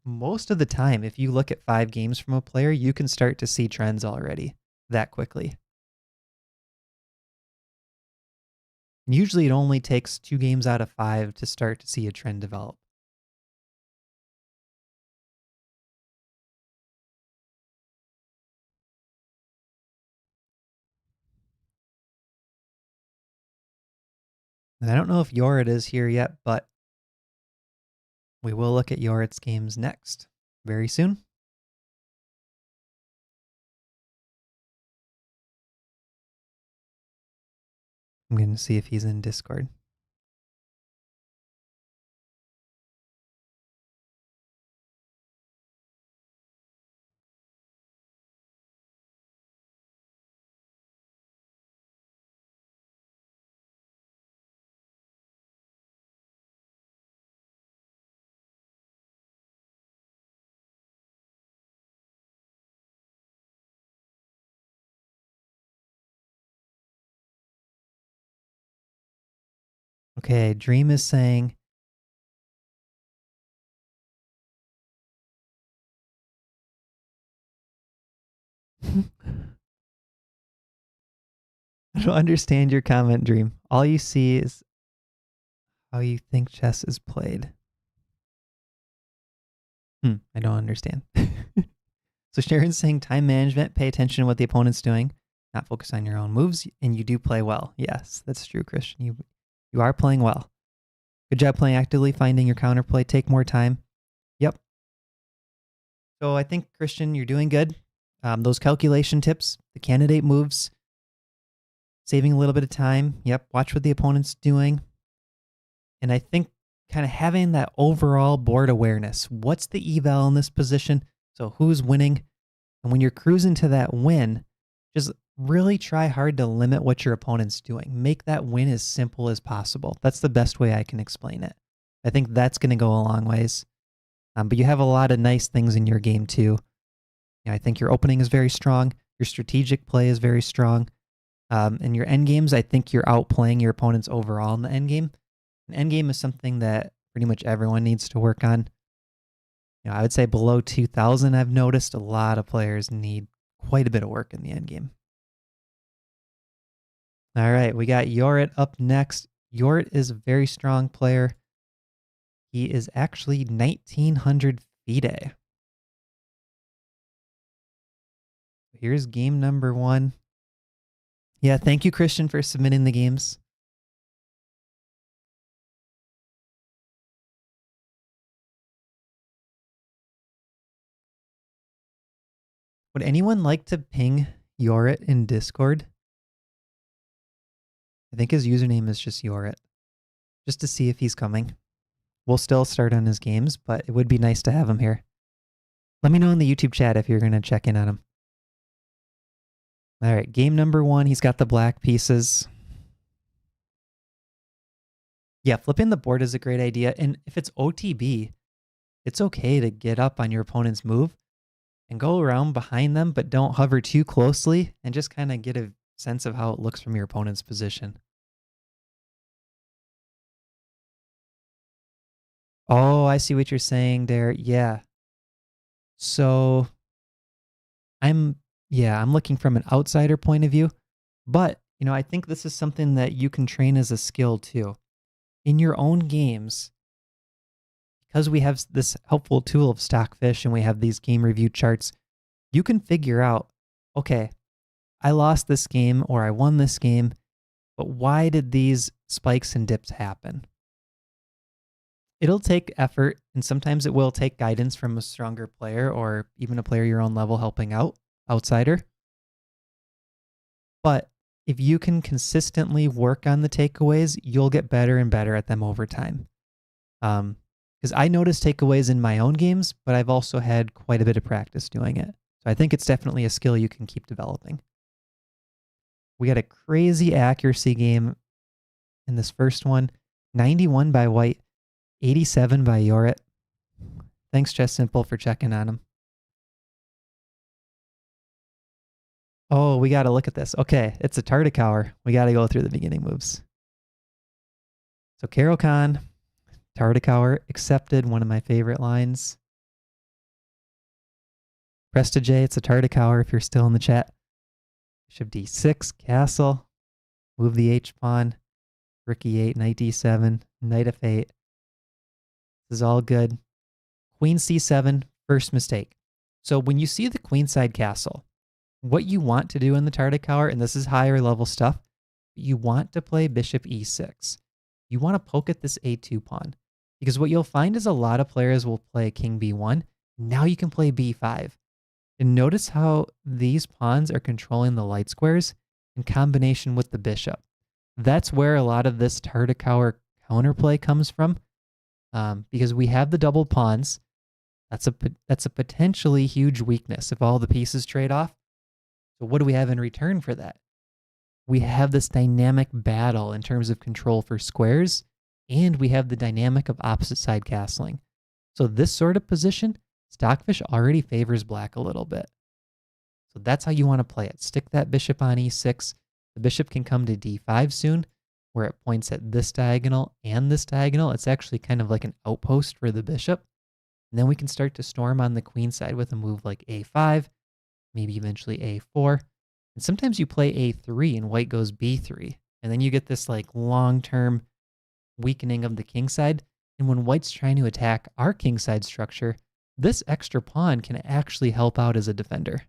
most of the time, if you look at 5 games from a player, you can start to see trends already that quickly. And usually it only takes 2 games out of 5 to start to see a trend develop. And I don't know if Yorit is here yet, but we will look at Yorit's games next very soon. I'm going to see if he's in Discord. Okay, Dream is saying, I don't understand your comment, Dream. All you see is how you think chess is played. I don't understand. So Sharon's saying time management, pay attention to what the opponent's doing, not focus on your own moves, and you do play well. Yes, that's true, Christian. You are playing well. Good job playing actively, finding your counterplay. Take more time. Yep. So I think, Christian, you're doing good. Those calculation tips, the candidate moves, saving a little bit of time. Yep, watch what the opponent's doing. And I think kind of having that overall board awareness. What's the eval in this position? So who's winning? And when you're cruising to that win, just really try hard to limit what your opponent's doing. Make that win as simple as possible. That's the best way I can explain it. I think that's going to go a long ways. But you have a lot of nice things in your game too. I think your opening is very strong. Your strategic play is very strong. In your end games, I think you're outplaying your opponents overall in the end game. An end game is something that pretty much everyone needs to work on. I would say below 2,000, I've noticed a lot of players need quite a bit of work in the end game. All right, we got Yorit up next. Yorit is a very strong player. He is actually 1,900 FIDE. Here's game number 1. Yeah, thank you, Christian, for submitting the games. Would anyone like to ping Yorit in Discord? I think his username is just Yorit, just to see if he's coming. We'll still start on his games, but it would be nice to have him here. Let me know in the YouTube chat if you're going to check in on him. All right, game number 1. He's got the black pieces. Yeah, flipping the board is a great idea. And if it's OTB, it's okay to get up on your opponent's move and go around behind them, but don't hover too closely and just kind of get a sense of how it looks from your opponent's position. Oh, I see what you're saying there. Yeah. So I'm looking from an outsider point of view, but I think this is something that you can train as a skill too. In your own games, because we have this helpful tool of Stockfish and we have these game review charts, you can figure out okay, I lost this game or I won this game, but why did these spikes and dips happen? It'll take effort, and sometimes it will take guidance from a stronger player or even a player your own level helping out, outsider. But if you can consistently work on the takeaways, you'll get better and better at them over time. Because I notice takeaways in my own games, but I've also had quite a bit of practice doing it. So I think it's definitely a skill you can keep developing. We had a crazy accuracy game in this first one. 91 by White, 87 by Yorit. Thanks, Chess Simple, for checking on him. Oh, we got to look at this. Okay, it's a Tartakower. We got to go through the beginning moves. So Carol Khan, Tartakower, accepted, one of my favorite lines. Presta J, it's a Tartakower if you're still in the chat. Bishop D6, castle. Move the H pawn. Rook E8, knight D7, knight F8. This is all good. Queen C7, first mistake. So when you see the queenside castle, what you want to do in the Tartakower, and this is higher level stuff, you want to play bishop E6. You want to poke at this A2 pawn. Because what you'll find is a lot of players will play king B1. Now you can play B5. And notice how these pawns are controlling the light squares in combination with the bishop. That's where a lot of this Tartakower counterplay comes from. Because we have the double pawns. That's a potentially huge weakness if all the pieces trade off. So what do we have in return for that? We have this dynamic battle in terms of control for squares, and we have the dynamic of opposite side castling. So this sort of position, Stockfish already favors black a little bit. So that's how you want to play it. Stick that bishop on E6. The bishop can come to D5 soon, where it points at this diagonal and this diagonal. It's actually kind of like an outpost for the bishop. And then we can start to storm on the queen side with a move like A5, maybe eventually A4. And sometimes you play A3 and white goes B3. And then you get this like long-term weakening of the king side. And when white's trying to attack our king side structure, this extra pawn can actually help out as a defender.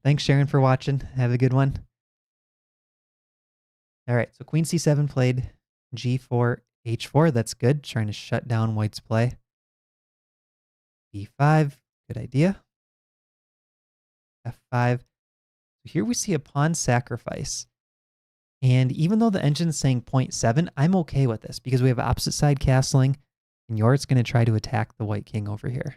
Thanks, Sharon, for watching. Have a good one. All right, so queen C7 played, G4, H4. That's good. Trying to shut down white's play. B5, good idea. F5. So here we see a pawn sacrifice. And even though the engine's saying 0.7, I'm okay with this because we have opposite side castling, and Yorit's going to try to attack the white king over here.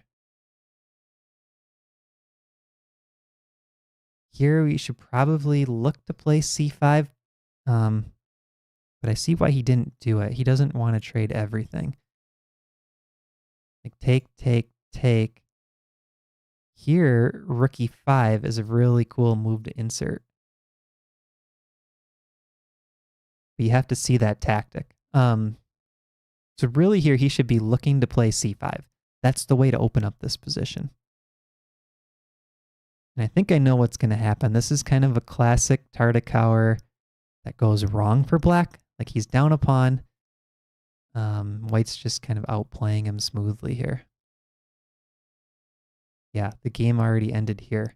Here we should probably look to play C5, but I see why he didn't do it. He doesn't want to trade everything. Like take, take, take. Here, rook E5 is a really cool move to insert. But you have to see that tactic. So really here, he should be looking to play C5. That's the way to open up this position. And I think I know what's going to happen. This is kind of a classic Tartakower that goes wrong for black. Like he's down a pawn. White's just kind of outplaying him smoothly here. Yeah, the game already ended here.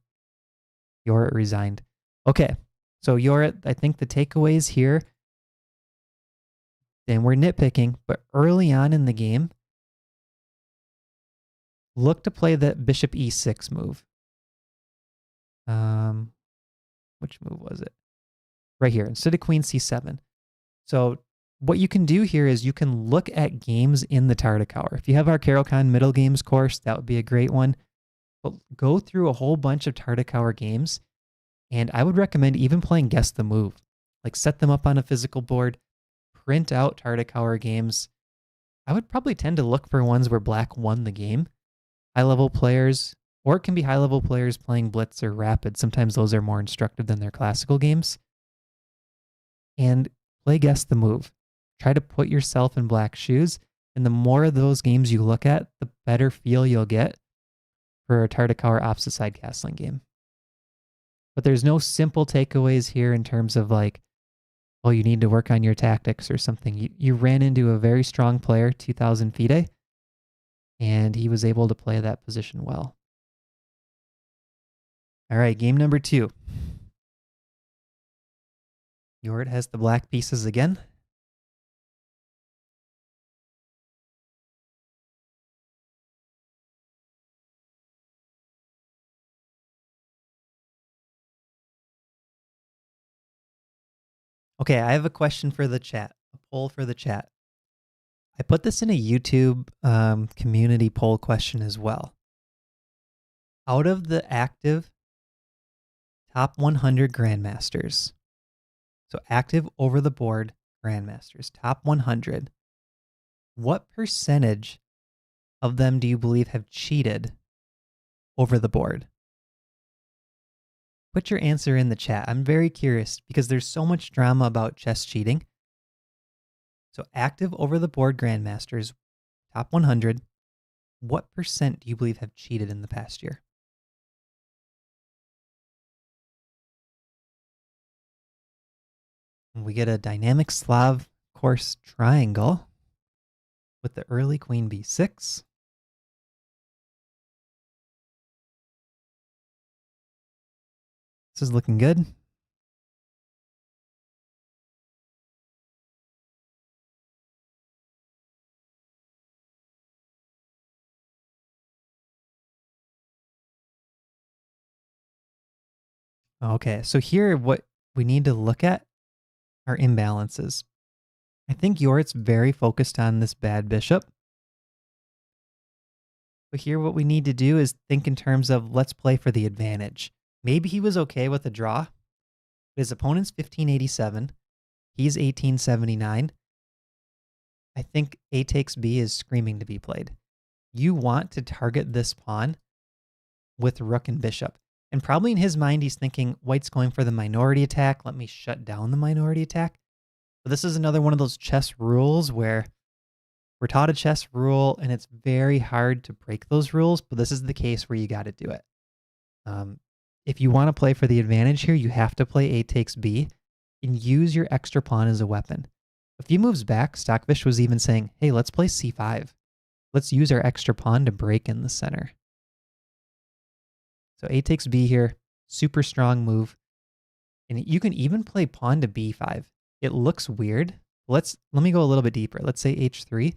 Yorit resigned. Okay, so Yorit, I think the takeaways here, and we're nitpicking, but early on in the game, look to play the bishop E6 move. Which move was it? Right here, instead of queen C7. So what you can do here is you can look at games in the Tartakower. If you have our Carol Khan Middle Games course, that would be a great one. But go through a whole bunch of Tartakower games, and I would recommend even playing Guess the Move. Like set them up on a physical board, print out Tartakower games. I would probably tend to look for ones where black won the game. High-level players, or it can be high-level players playing Blitz or Rapid. Sometimes those are more instructive than their classical games. And play Guess the Move. Try to put yourself in black's shoes, and the more of those games you look at, the better feel you'll get for a Tartakower opposite side castling game. But there's no simple takeaways here in terms of like, well, you need to work on your tactics or something. You ran into a very strong player, 2000 FIDE, and he was able to play that position well. All right, game number 2. Yort has the black pieces again. Okay, I have a question for the chat, a poll for the chat. I put this in a YouTube community poll question as well. Out of the active top 100 grandmasters, so active over the board grandmasters, top 100, what percentage of them do you believe have cheated over the board? Put your answer in the chat. I'm very curious because there's so much drama about chess cheating. So active over the board grandmasters, top 100, what percent do you believe have cheated in the past year? We get a dynamic Slav course triangle with the early queen b6. This is looking good. Okay, so here what we need to look at are imbalances. I think Jort's very focused on this bad bishop. But here what we need to do is think in terms of let's play for the advantage. Maybe he was okay with a draw. His opponent's 1587. He's 1879. I think A takes B is screaming to be played. You want to target this pawn with rook and bishop. And probably in his mind, he's thinking, white's going for the minority attack. Let me shut down the minority attack. But this is another one of those chess rules where we're taught a chess rule and it's very hard to break those rules. But this is the case where you got to do it. If you want to play for the advantage here, you have to play A takes B and use your extra pawn as a weapon. A few moves back, Stockfish was even saying, hey, let's play C5. Let's use our extra pawn to break in the center. So A takes B here, super strong move. And you can even play pawn to B5. It looks weird. Let me go a little bit deeper. Let's say H3.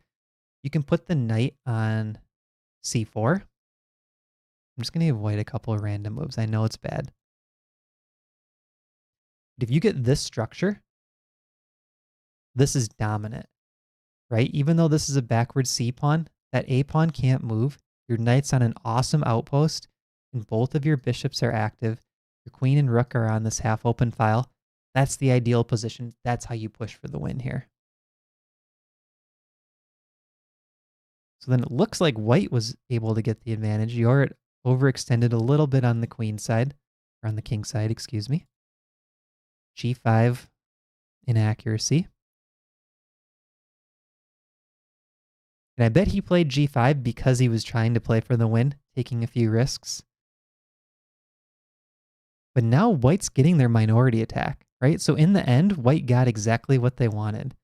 You can put the knight on C4. I'm just going to give white a couple of random moves. I know it's bad. But if you get this structure, this is dominant, right? Even though this is a backward C pawn, that A pawn can't move. Your knight's on an awesome outpost, and both of your bishops are active. Your queen and rook are on this half-open file. That's the ideal position. That's how you push for the win here. So then it looks like white was able to get the advantage. You're overextended a little bit on the queen side, or on the king side, excuse me. G5 inaccuracy. And I bet he played G5 because he was trying to play for the win, taking a few risks. But now white's getting their minority attack, right? So in the end, white got exactly what they wanted.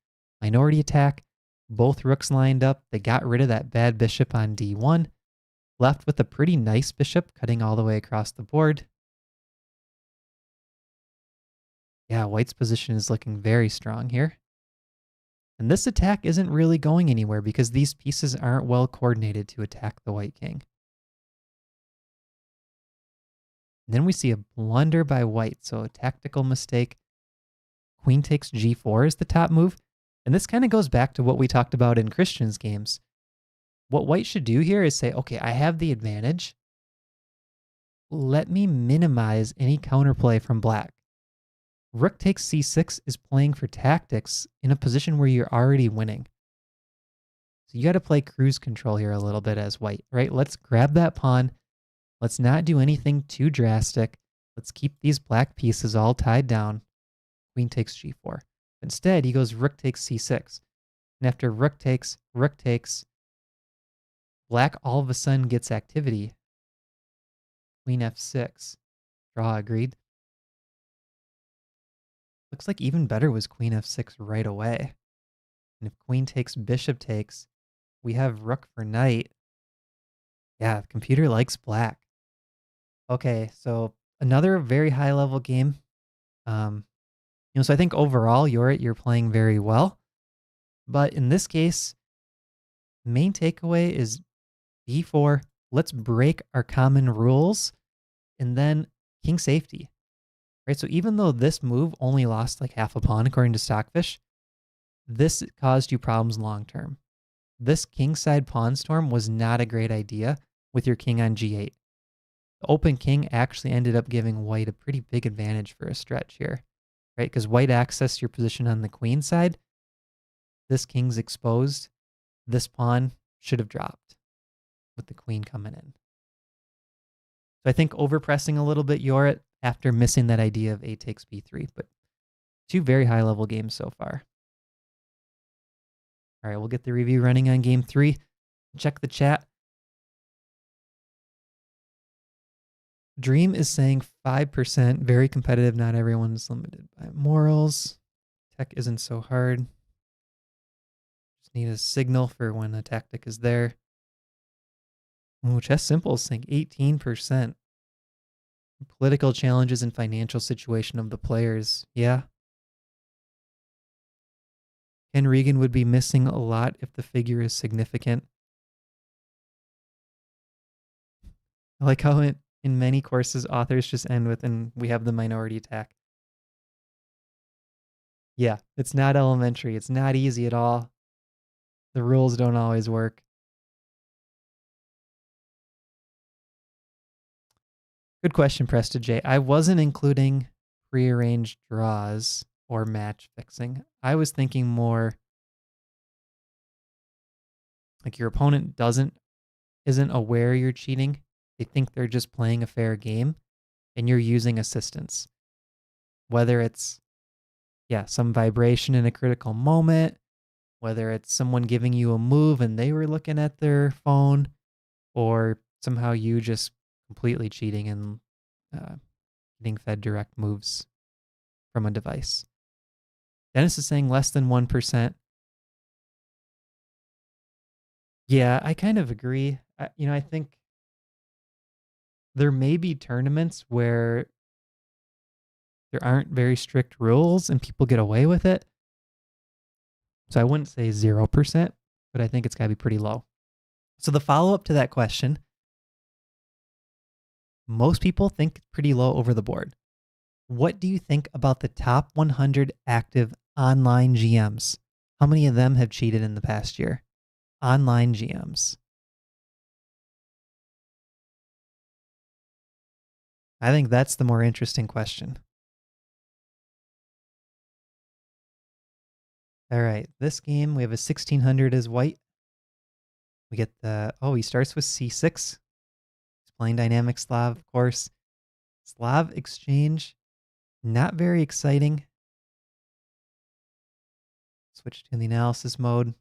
Minority attack, both rooks lined up. They got rid of that bad bishop on D1. Left with a pretty nice bishop cutting all the way across the board. Yeah, white's position is looking very strong here. And this attack isn't really going anywhere because these pieces aren't well coordinated to attack the white king. And then we see a blunder by white, so a tactical mistake. Queen takes G4 is the top move. And this kind of goes back to what we talked about in Christian's games. What white should do here is say, okay, I have the advantage. Let me minimize any counterplay from black. Rook takes C6 is playing for tactics in a position where you're already winning. So you got to play cruise control here a little bit as white, right? Let's grab that pawn. Let's not do anything too drastic. Let's keep these black pieces all tied down. Queen takes G4. Instead, he goes rook takes C6. And after rook takes, black all of a sudden gets activity. Queen F6. Draw agreed. Looks like even better was Queen F6 right away. And if queen takes, bishop takes, we have rook for knight. Yeah, the computer likes black. Okay, so Another very high level game. Um, so I think overall you're playing very well. But in this case, main takeaway is B4. Let's break our common rules and then king safety. Right? So even though this move only lost like half a pawn according to Stockfish, this caused you problems long term. This kingside pawn storm was not a great idea with your king on g8. The open king actually ended up giving white a pretty big advantage for a stretch here, right? Because white accessed your position on the queen side. This king's exposed. This pawn should have dropped with the queen coming in. So I think overpressing a little bit Yorit after missing that idea of a takes b3, but two very high level games so far. All right, we'll get the review running on game 3. Check the chat. Dream is saying 5%, very competitive. Not everyone's limited by morals. Tech isn't so hard. Just need a signal for when a tactic is there. Ooh, Chess Simple is saying 18%. Political challenges and financial situation of the players. Yeah. Ken Regan would be missing a lot if the figure is significant. I like how in many courses authors just end with, and we have the minority attack. Yeah, it's not elementary. It's not easy at all. The rules don't always work. Good question, Presta J. I wasn't including prearranged draws or match fixing. I was thinking more like your opponent isn't aware you're cheating. They think they're just playing a fair game and you're using assistance. Whether it's some vibration in a critical moment, whether it's someone giving you a move and they were looking at their phone, or somehow you just completely cheating and getting fed direct moves from a device. Dennis is saying less than 1%. Yeah, I kind of agree. I think there may be tournaments where there aren't very strict rules and people get away with it. So I wouldn't say 0%, but I think it's got to be pretty low. So the follow-up to that question, most people think pretty low over the board. What do you think about the top 100 active online GMs? How many of them have cheated in the past year? Online GMs. I think that's the more interesting question. All right, this game, we have a 1600 as white. We get he starts with c6. He's playing dynamic Slav, of course. Slav exchange, not very exciting. Switch to the analysis mode.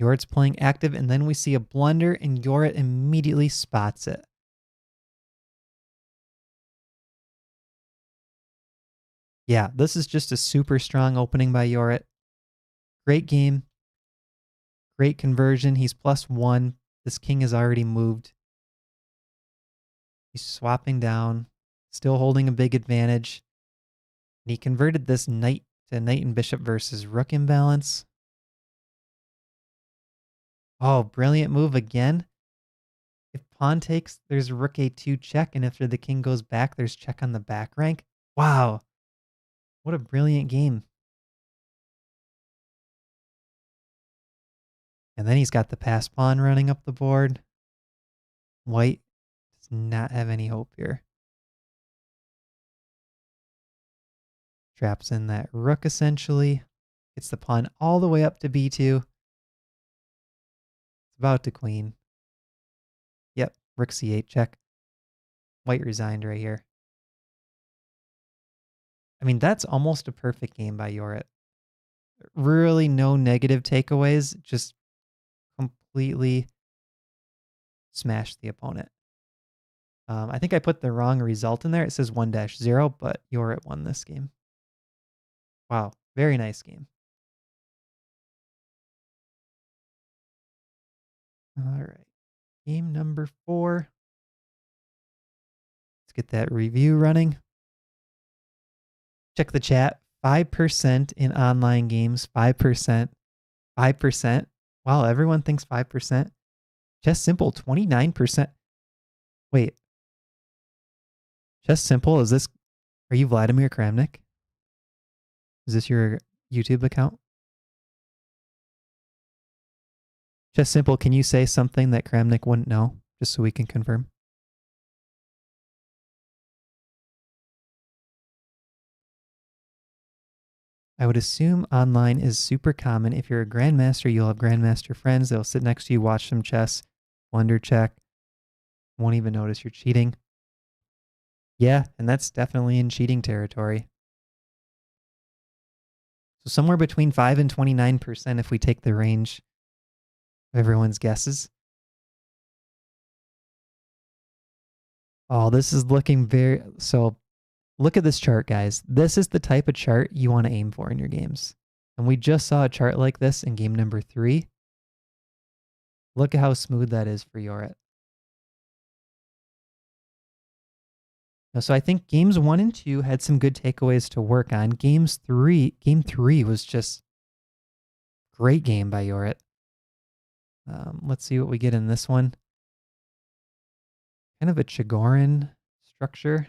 Yorit's playing active, and then we see a blunder, and Yorit immediately spots it. Yeah, this is just a super strong opening by Yorit. Great game. Great conversion. He's +1. This king is already moved. He's swapping down, still holding a big advantage. And he converted this knight to knight and bishop versus rook imbalance. Oh, brilliant move again. If pawn takes, there's rook a2 check, and after the king goes back, there's check on the back rank. Wow. What a brilliant game. And then he's got the pass pawn running up the board. White does not have any hope here. Traps in that rook essentially. Gets the pawn all the way up to b2. It's about to queen. Yep, rook c8 check. White resigned right here. I mean, that's almost a perfect game by Yorit. Really no negative takeaways, just completely smashed the opponent. I think I put the wrong result in there. It says 1-0, but Yorit won this game. Wow, very nice game. All right. game number 4. Let's get that review running. Check the chat. 5% in online games. 5%. 5%. Wow, everyone thinks 5%. Chess Simple, 29%. Wait. Chess Simple, is this... Are you Vladimir Kramnik? Is this your YouTube account? Chess Simple, can you say something that Kramnik wouldn't know, just so we can confirm? I would assume online is super common. If you're a grandmaster, you'll have grandmaster friends. They'll sit next to you, watch some chess, wonder check, won't even notice you're cheating. Yeah, and that's definitely in cheating territory. So somewhere between 5 and 29% if we take the range of everyone's guesses. Oh, this is looking very... So look at this chart, guys. This is the type of chart you want to aim for in your games. And we just saw a chart like this in game number 3. Look at how smooth that is for Yorit. So I think games 1 and 2 had some good takeaways to work on. Game 3 was just great game by Yorit. Let's see what we get in this one. Kind of a Chigorin structure.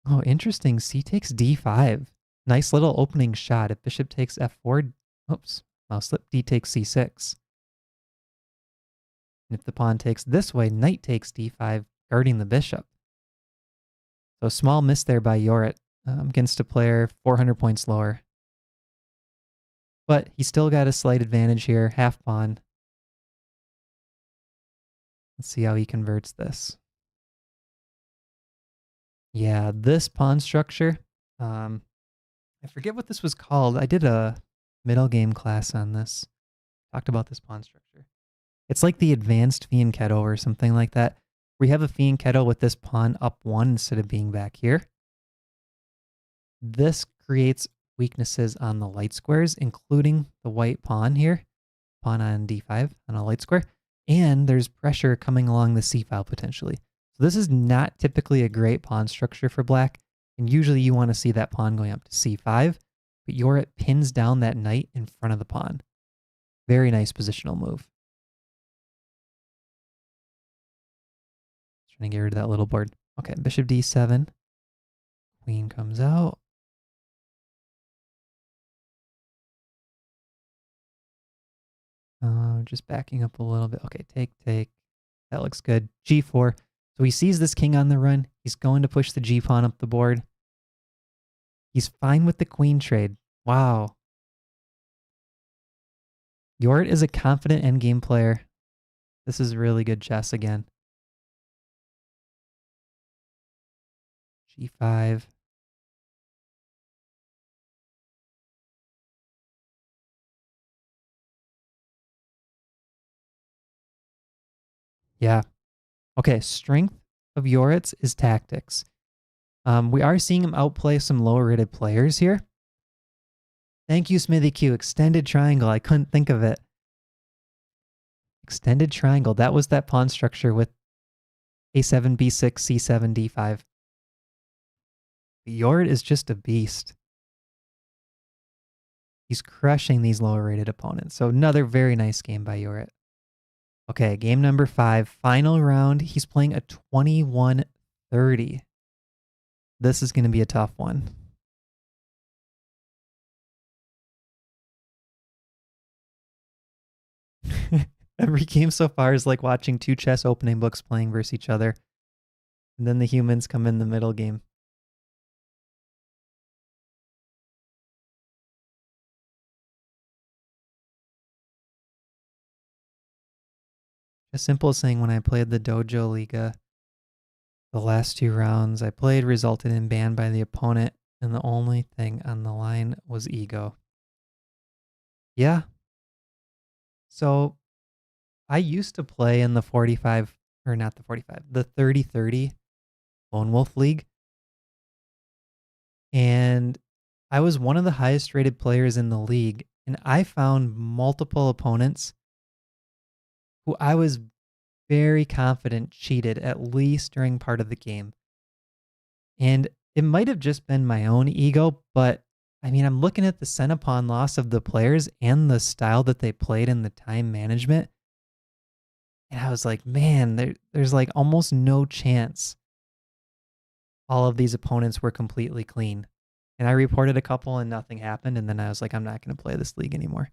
Oh, interesting. C takes D5. Nice little opening shot. If bishop takes F4, oops, mouse slip, D takes C6. And if the pawn takes this way, knight takes D5, guarding the bishop. So small miss there by Yorit against a player 400 points lower. But he still got a slight advantage here, half pawn. Let's see how he converts this. Yeah, this pawn structure, I forget what this was called. I did a middle game class on this. Talked about this pawn structure. It's like the advanced fianchetto or something like that. We have a fianchetto with this pawn up 1 instead of being back here. This creates weaknesses on the light squares, including the white pawn here. Pawn on D5 on a light square. And there's pressure coming along the C file potentially. So this is not typically a great pawn structure for black. And usually you want to see that pawn going up to C5. But Yorit pins down that knight in front of the pawn. Very nice positional move. Trying to get rid of that little board. Okay, bishop D7. Queen comes out. Just backing up a little bit. Okay, take. That looks good. G4. So he sees this king on the run. He's going to push the G pawn up the board. He's fine with the queen trade. Wow. Yorit is a confident endgame player. This is really good chess again. G5. Yeah. Okay, strength of Yorit's is tactics. We are seeing him outplay some lower rated players here. Thank you, Smithy Q. Extended triangle. I couldn't think of it. Extended triangle. That was that pawn structure with A7, B6, C7, D5. Yorit is just a beast. He's crushing these lower rated opponents. So another very nice game by Yorit. Okay, game number 5, final round. He's playing a 21-30. This is going to be a tough one. Every game so far is like watching 2 chess opening books playing versus each other. And then the humans come in the middle game. As simple as saying when I played the Dojo Liga, the last 2 rounds I played resulted in ban by the opponent, and the only thing on the line was ego. Yeah. So I used to play in the 45, or not the 45, the 30-30 Lone Wolf League. And I was one of the highest rated players in the league, and I found multiple opponents who I was very confident cheated at least during part of the game. And it might have just been my own ego, but I mean, I'm looking at the Centipon loss of the players and the style that they played and the time management. And I was like, man, there's like almost no chance all of these opponents were completely clean. And I reported a couple and nothing happened. And then I was like, I'm not going to play this league anymore.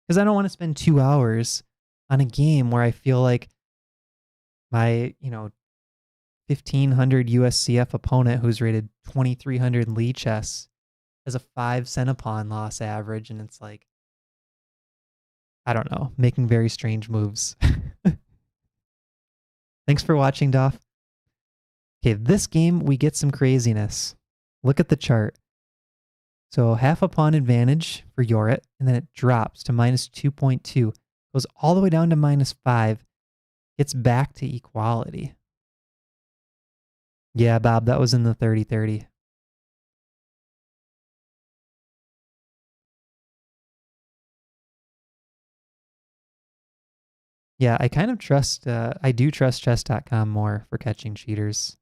Because I don't want to spend 2 hours on a game where I feel like my, 1500 USCF opponent who's rated 2300 Lee chess has a 5 Centipon loss average. And it's like, I don't know, making very strange moves. Thanks for watching, Doff. Okay, this game, we get some craziness. Look at the chart. So half a pawn advantage for Yorit, and then it drops to minus 2.2. Goes all the way down to minus 5. Gets back to equality. Yeah, Bob, that was in the 30-30. Yeah, I kind of trust, I do trust chess.com more for catching cheaters.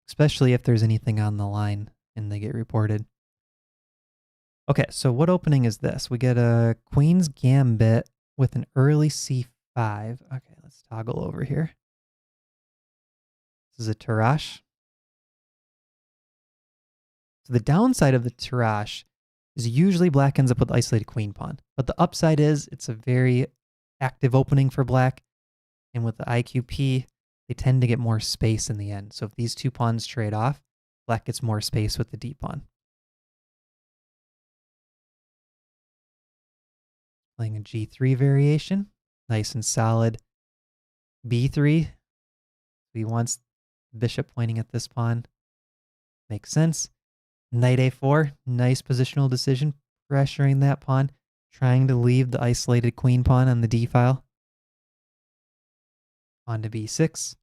Especially if there's anything on the line and they get reported. Okay, so what opening is this? We get a Queen's Gambit with an early c5. Okay, let's toggle over here. This is a Tarrasch. So the downside of the Tarrasch is usually black ends up with isolated queen pawn. But the upside is it's a very active opening for black. And with the IQP, they tend to get more space in the end. So if these two pawns trade off, black gets more space with the d pawn. Playing a g3 variation. Nice and solid. b3. He wants bishop pointing at this pawn. Makes sense. Knight a4. Nice positional decision. Pressuring that pawn. Trying to leave the isolated queen pawn on the d file. On to b6.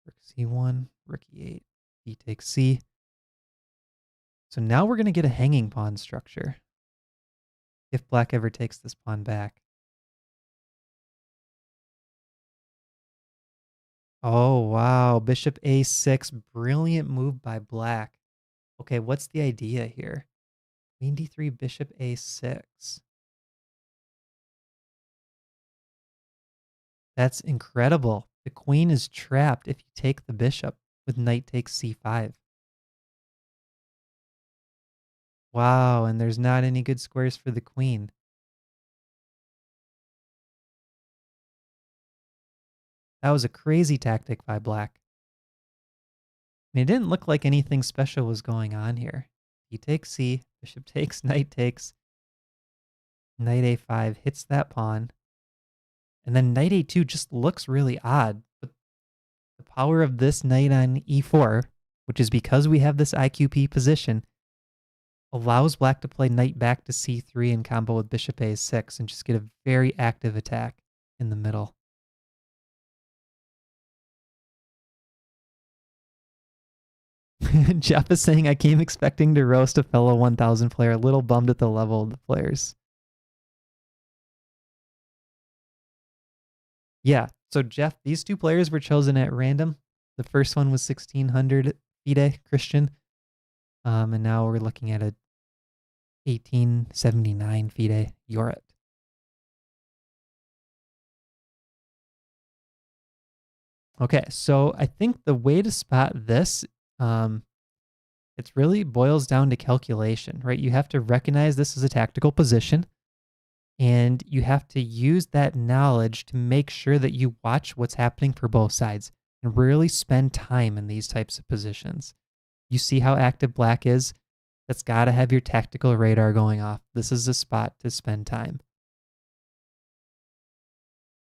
Rook c1. Rook e8. E takes c. So now we're going to get a hanging pawn structure. If black ever takes this pawn back. Oh, wow. Bishop a6. Brilliant move by black. Okay, what's the idea here? Queen d3, bishop a6. That's incredible. The queen is trapped if you take the bishop with knight takes c5. Wow, and there's not any good squares for the queen. That was a crazy tactic by black. I mean, it didn't look like anything special was going on here. He takes c, bishop takes, knight takes. Knight a5 hits that pawn. And then knight a2 just looks really odd. But the power of this knight on e4, which is because we have this IQP position, allows black to play knight back to c3 in combo with bishop a6 and just get a very active attack in the middle. Jeff is saying, I came expecting to roast a fellow 1000 player, a little bummed at the level of the players. Yeah, so Jeff, these two players were chosen at random. The first one was 1600 FIDE, Christian. And now we're looking at a 1879 FIDE, Yorit. Okay, so I think the way to spot this, it really boils down to calculation, right? You have to recognize this is a tactical position, and you have to use that knowledge to make sure that you watch what's happening for both sides and really spend time in these types of positions. You see how active black is? That's got to have your tactical radar going off. This is a spot to spend time.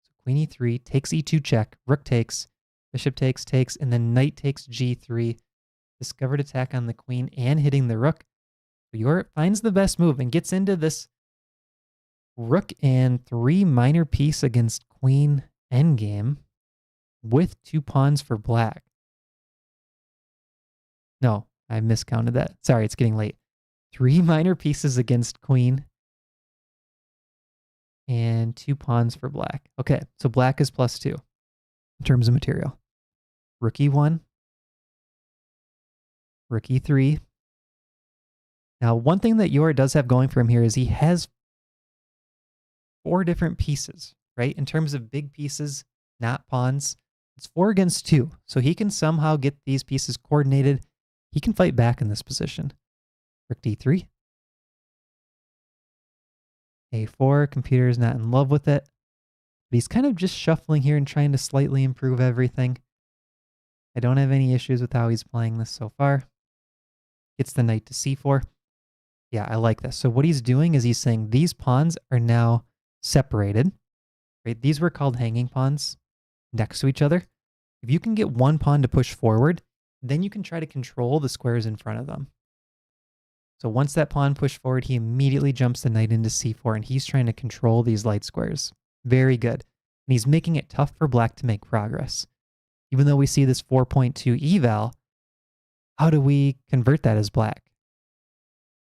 So queen e3 takes e2 check, rook takes, bishop takes, takes, and then knight takes g3. Discovered attack on the queen and hitting the rook. Yorit finds the best move and gets into this rook and 3 minor piece against queen endgame with 2 pawns for black. No, I miscounted that. Sorry, it's getting late. 3 minor pieces against queen and 2 pawns for black. Okay, so black is +2 in terms of material. Rook e1, rook e3. Now, one thing that Yor does have going for him here is he has 4 different pieces, right? In terms of big pieces, not pawns, it's 4 against 2. So he can somehow get these pieces coordinated. He can fight back in this position. Rook d3. a4, computer is not in love with it. But he's kind of just shuffling here and trying to slightly improve everything. I don't have any issues with how he's playing this so far. Gets the knight to c4. Yeah, I like this. So what he's doing is he's saying these pawns are now separated. Right? These were called hanging pawns next to each other. If you can get one pawn to push forward, then you can try to control the squares in front of them. So once that pawn pushed forward, he immediately jumps the knight into c4, and he's trying to control these light squares. Very good. And he's making it tough for black to make progress. Even though we see this 4.2 eval, how do we convert that as black?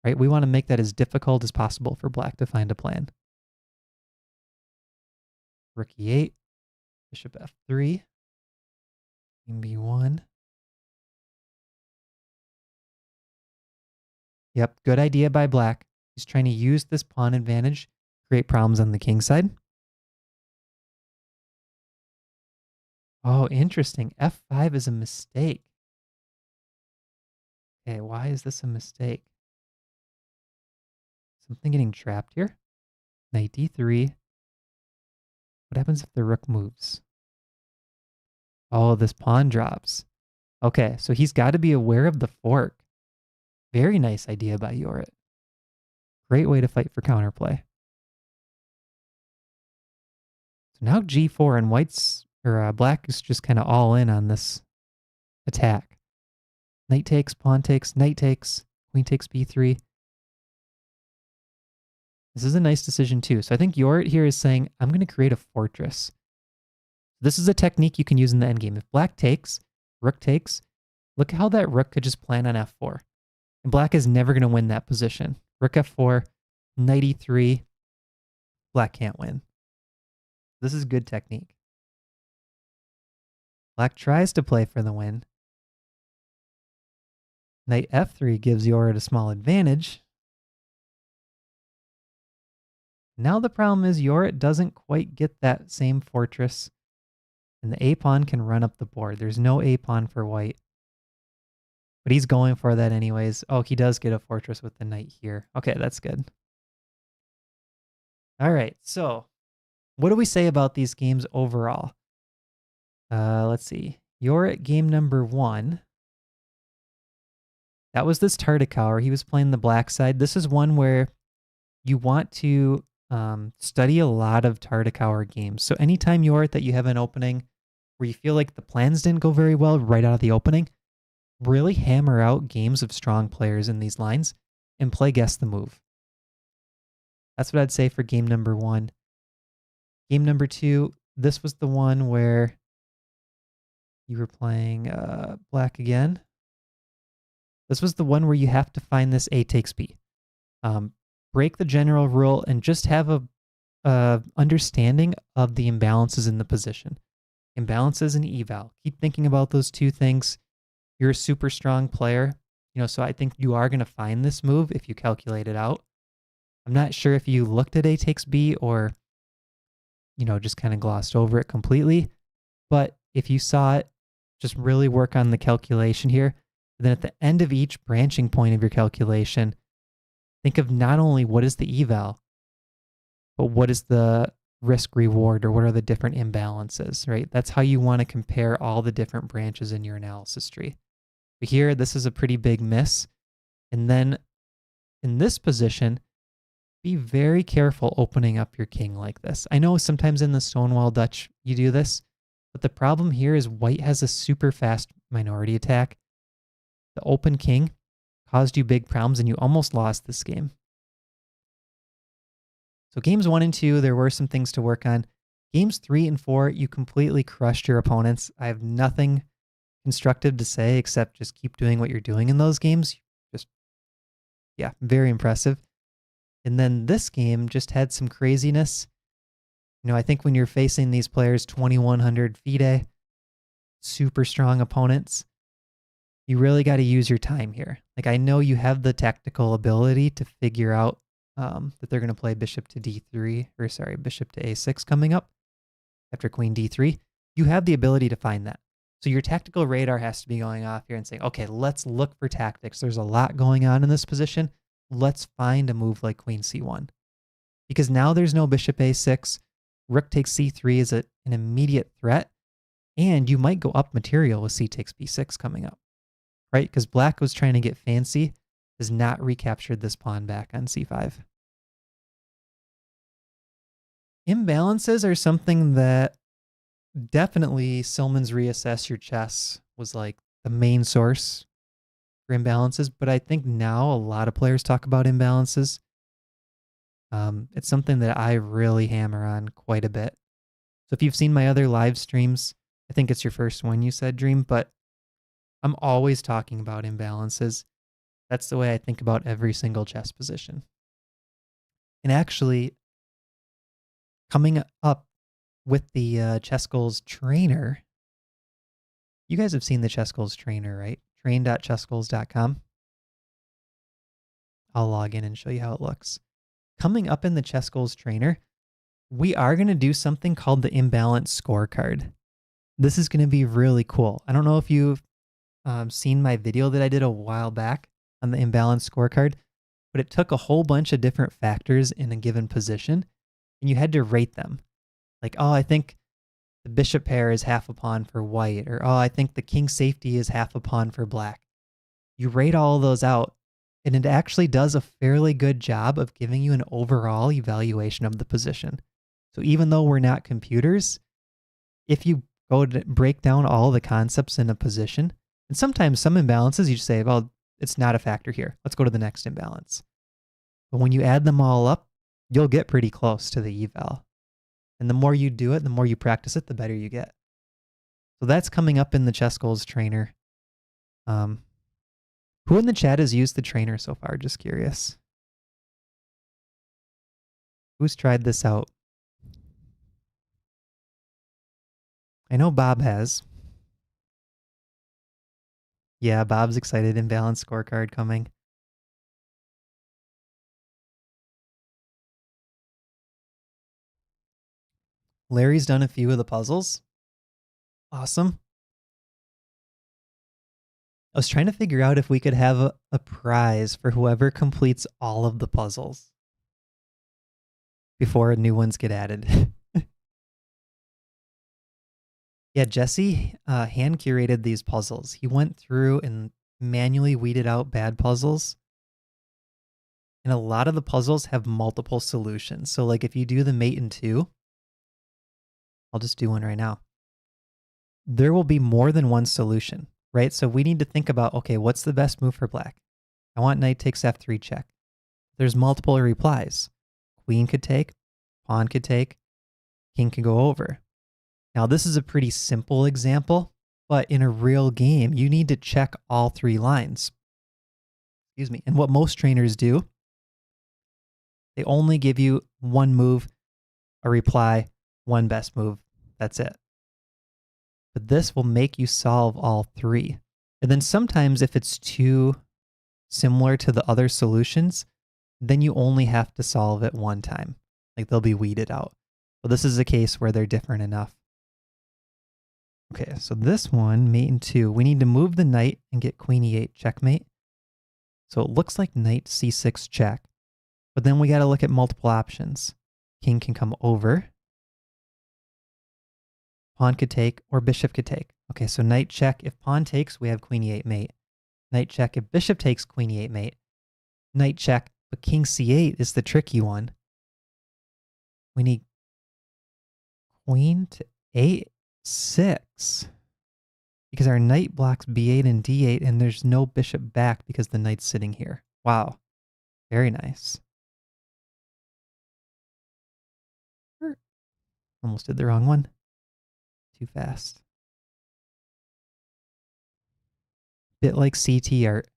Right? We want to make that as difficult as possible for black to find a plan. Rook e8, bishop f3, king b1. Yep, good idea by black. He's trying to use this pawn advantage, create problems on the king side. Oh, interesting. f5 is a mistake. Okay, why is this a mistake? Something getting trapped here. Knight d3. What happens if the rook moves? Oh, this pawn drops. Okay, so he's got to be aware of the fork. Very nice idea by Yorit. Great way to fight for counterplay. So now g4 and black is just kind of all in on this attack. Knight takes, pawn takes, knight takes, queen takes b3. This is a nice decision too. So I think Yorit here is saying, I'm going to create a fortress. This is a technique you can use in the endgame. If black takes, rook takes, look how that rook could just plan on f4. And black is never going to win that position. Rook f4, knight e3, black can't win. This is good technique. Black tries to play for the win. Knight f3 gives Yorit a small advantage. Now the problem is Yorit doesn't quite get that same fortress, and the a-pawn can run up the board. There's no a-pawn for white. But he's going for that anyways. Oh, he does get a fortress with the knight here. Okay, that's good. All right, so what do we say about these games overall? Let's see. You're at game number 1. That was this Tartakower. He was playing the black side. This is one where you want to study a lot of Tartakower games. So anytime you're at that you have an opening where you feel like the plans didn't go very well right out of the opening, really hammer out games of strong players in these lines and play guess the move. That's what I'd say for game number 1. Game number 2, this was the one where you were playing black again. This was the one where you have to find this A takes B. Break the general rule and just have a understanding of the imbalances in the position. Imbalances and eval. Keep thinking about those two things. You're a super strong player, so I think you are going to find this move if you calculate it out. I'm not sure if you looked at A takes B or, just kind of glossed over it completely. But if you saw it, just really work on the calculation here. Then at the end of each branching point of your calculation, think of not only what is the eval, but what is the risk reward, or what are the different imbalances, right? That's how you want to compare all the different branches in your analysis tree. But here, this is a pretty big miss. And then in this position, be very careful opening up your king like this. I know sometimes in the Stonewall Dutch you do this, but the problem here is white has a super fast minority attack. The open king caused you big problems and you almost lost this game. So games 1 and 2, there were some things to work on. Games 3 and 4, you completely crushed your opponents. I have nothing constructive to say, except just keep doing what you're doing in those games. Just, yeah, very impressive. And then this game just had some craziness. I think when you're facing these players 2100 FIDE, super strong opponents, you really got to use your time here. Like, I know you have the tactical ability to figure out that they're going to play bishop to d3, or sorry, bishop to a6 coming up after queen d3. You have the ability to find that. So your tactical radar has to be going off here and saying, okay, let's look for tactics. There's a lot going on in this position. Let's find a move like queen c1. Because now there's no bishop a6. Rook takes c3 is an immediate threat. And you might go up material with c takes b6 coming up, right? Because black was trying to get fancy, has not recaptured this pawn back on c5. Imbalances are something that definitely Silman's Reassess Your Chess was like the main source for imbalances, but I think now a lot of players talk about imbalances. It's something that I really hammer on quite a bit. So if you've seen my other live streams, I think it's your first one you said, Dream, but I'm always talking about imbalances. That's the way I think about every single chess position. And actually, coming up with the ChessGoals trainer, you guys have seen the ChessGoals trainer, right? train.chessgoals.com. I'll log in and show you how it looks. Coming up in the ChessGoals trainer, we are going to do something called the Imbalance scorecard. This is going to be really cool. I don't know if you've seen my video that I did a while back on the Imbalance scorecard, but it took a whole bunch of different factors in a given position, and you had to rate them. Like, oh, I think the bishop pair is half a pawn for white, or oh, I think the king safety is half a pawn for black. You rate all of those out, and it actually does a fairly good job of giving you an overall evaluation of the position. So even though we're not computers, if you go to break down all the concepts in a position, and sometimes some imbalances you just say, well, it's not a factor here. Let's go to the next imbalance. But when you add them all up, you'll get pretty close to the eval. And the more you do it, the more you practice it, the better you get. So that's coming up in the ChessGoals trainer. Who in the chat has used the trainer so far? Just curious. Who's tried this out? I know Bob has. Yeah, Bob's excited. Imbalance scorecard coming. Larry's done a few of the puzzles. Awesome. I was trying to figure out if we could have a prize for whoever completes all of the puzzles before new ones get added. Yeah, Jesse hand curated these puzzles. He went through and manually weeded out bad puzzles. And a lot of the puzzles have multiple solutions. So like if you do the mate in 2, I'll just do one right now. There will be more than one solution, right? So we need to think about, okay, what's the best move for black? I want knight takes f3 check. There's multiple replies. Queen could take, pawn could take, king could go over. Now this is a pretty simple example, but in a real game, you need to check all 3 lines. Excuse me. And what most trainers do, they only give you one move, a reply, one best move. That's it. But this will make you solve all 3. And then sometimes if it's too similar to the other solutions, then you only have to solve it one time. Like they'll be weeded out. But this is a case where they're different enough. Okay, so this one, mate in 2, we need to move the knight and get queen e8 checkmate. So it looks like knight c6 check. But then we got to look at multiple options. King can come over. Pawn could take, or bishop could take. Okay, so knight check. If pawn takes, we have queen e8 mate. Knight check. If bishop takes, queen e8 mate. Knight check, but king c8 is the tricky one. We need queen to a6. Because our knight blocks b8 and d8, and there's no bishop back because the knight's sitting here. Wow. Very nice. Almost did the wrong one. Too fast. Bit like CT art.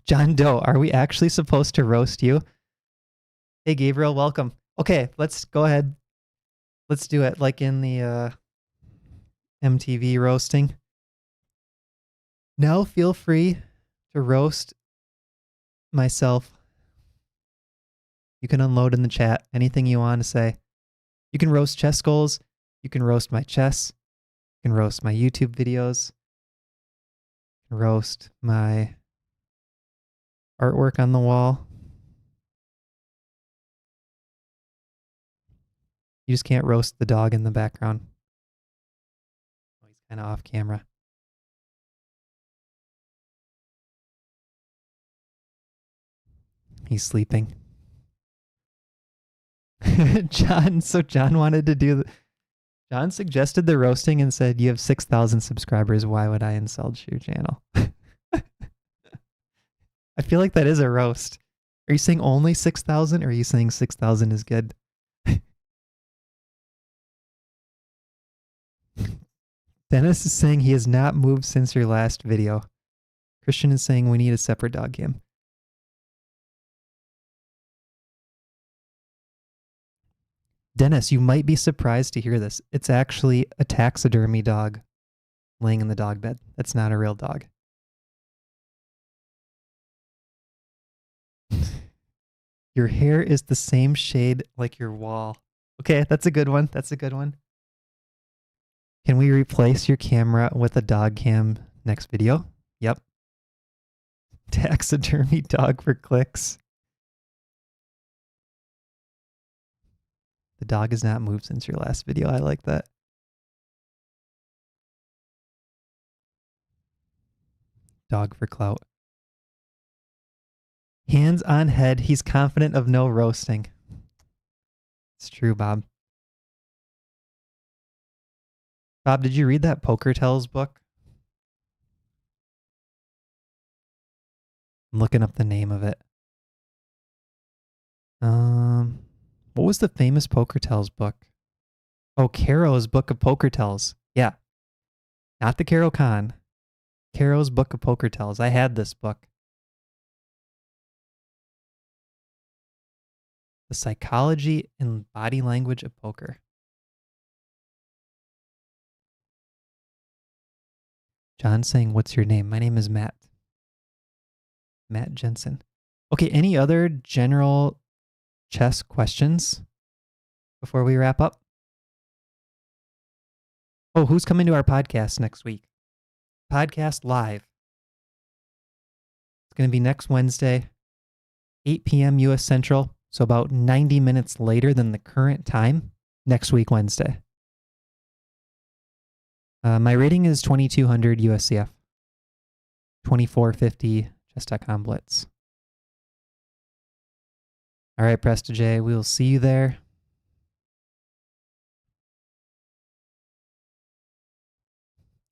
John Doe, are we actually supposed to roast you? Hey, Gabriel, welcome. Okay, let's go ahead. Let's do it like in the MTV roasting. Now feel free to roast myself. You can unload in the chat anything you want to say. You can roast ChessGoals. You can roast my chess. You can roast my YouTube videos. You can roast my artwork on the wall. You just can't roast the dog in the background. Oh, he's kind of off camera. He's sleeping. John wanted to do... John suggested the roasting and said, you have 6,000 subscribers. Why would I insult your channel? I feel like that is a roast. Are you saying only 6,000 or are you saying 6,000 is good? Dennis is saying he has not moved since your last video. Christian is saying we need a separate dog cam. Dennis, you might be surprised to hear this. It's actually a taxidermy dog laying in the dog bed. That's not a real dog. Your hair is the same shade like your wall. Okay, that's a good one. That's a good one. Can we replace your camera with a dog cam next video? Yep. Taxidermy dog for clicks. The dog has not moved since your last video. I like that. Dog for clout. Hands on head. He's confident of no roasting. It's true, Bob. Bob, did you read that Poker Tells book? I'm looking up the name of it. What was the famous Poker Tells book? Oh, Caro's Book of Poker Tells. Yeah. Not the Caro Khan. Caro's Book of Poker Tells. I had this book. The Psychology and Body Language of Poker. John saying, what's your name? My name is Matt. Matt Jensen. Okay, any other general chess questions before we wrap up? Oh, who's coming to our podcast next week? Podcast live. It's going to be next Wednesday, 8 p.m. U.S. Central, so about 90 minutes later than the current time, next week, Wednesday. My rating is 2200 USCF, 2450 chess.com Blitz. All right, Presta J, we will see you there.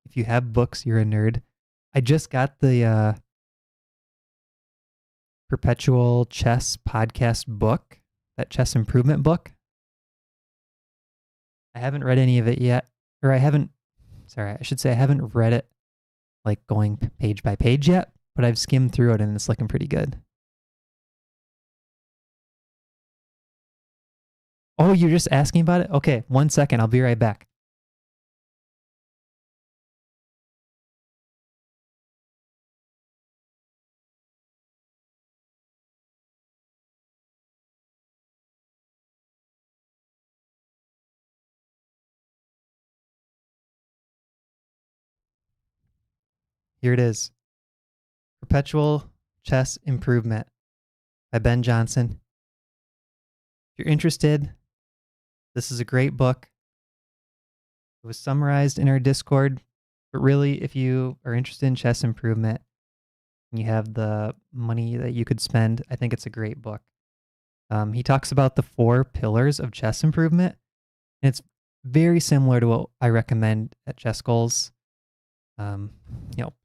If you have books, you're a nerd. I just got the Perpetual Chess podcast book, that chess improvement book. I haven't read any of it yet, or I should say I haven't read it like going page by page yet, but I've skimmed through it and it's looking pretty good. Oh, you're just asking about it? Okay, 1 second. I'll be right back. Here it is. Perpetual Chess Improvement by Ben Johnson. If you're interested, this is a great book. It was summarized in our Discord, but really, if you are interested in chess improvement and you have the money that you could spend, I think it's a great book. He talks about the 4 pillars of chess improvement, and it's very similar to what I recommend at ChessGoals.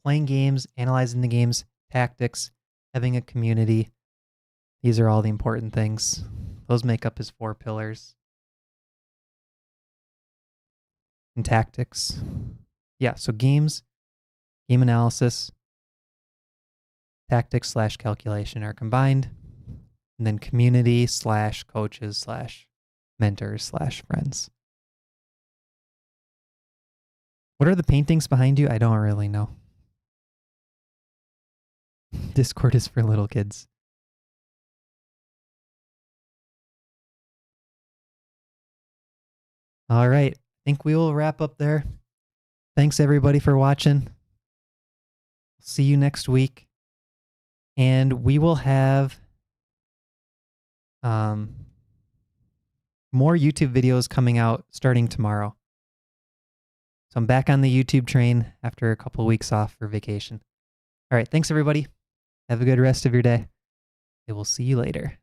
Playing games, analyzing the games, tactics, having a community. These are all the important things. Those make up his 4 pillars. And tactics. Yeah, so games, game analysis, tactics / calculation are combined, and then community / coaches / mentors / friends. What are the paintings behind you? I don't really know. Discord is for little kids. All right. I think we will wrap up there. Thanks everybody for watching. See you next week. And we will have more YouTube videos coming out starting tomorrow. So I'm back on the YouTube train after a couple of weeks off for vacation. All right. Thanks everybody. Have a good rest of your day. I will see you later.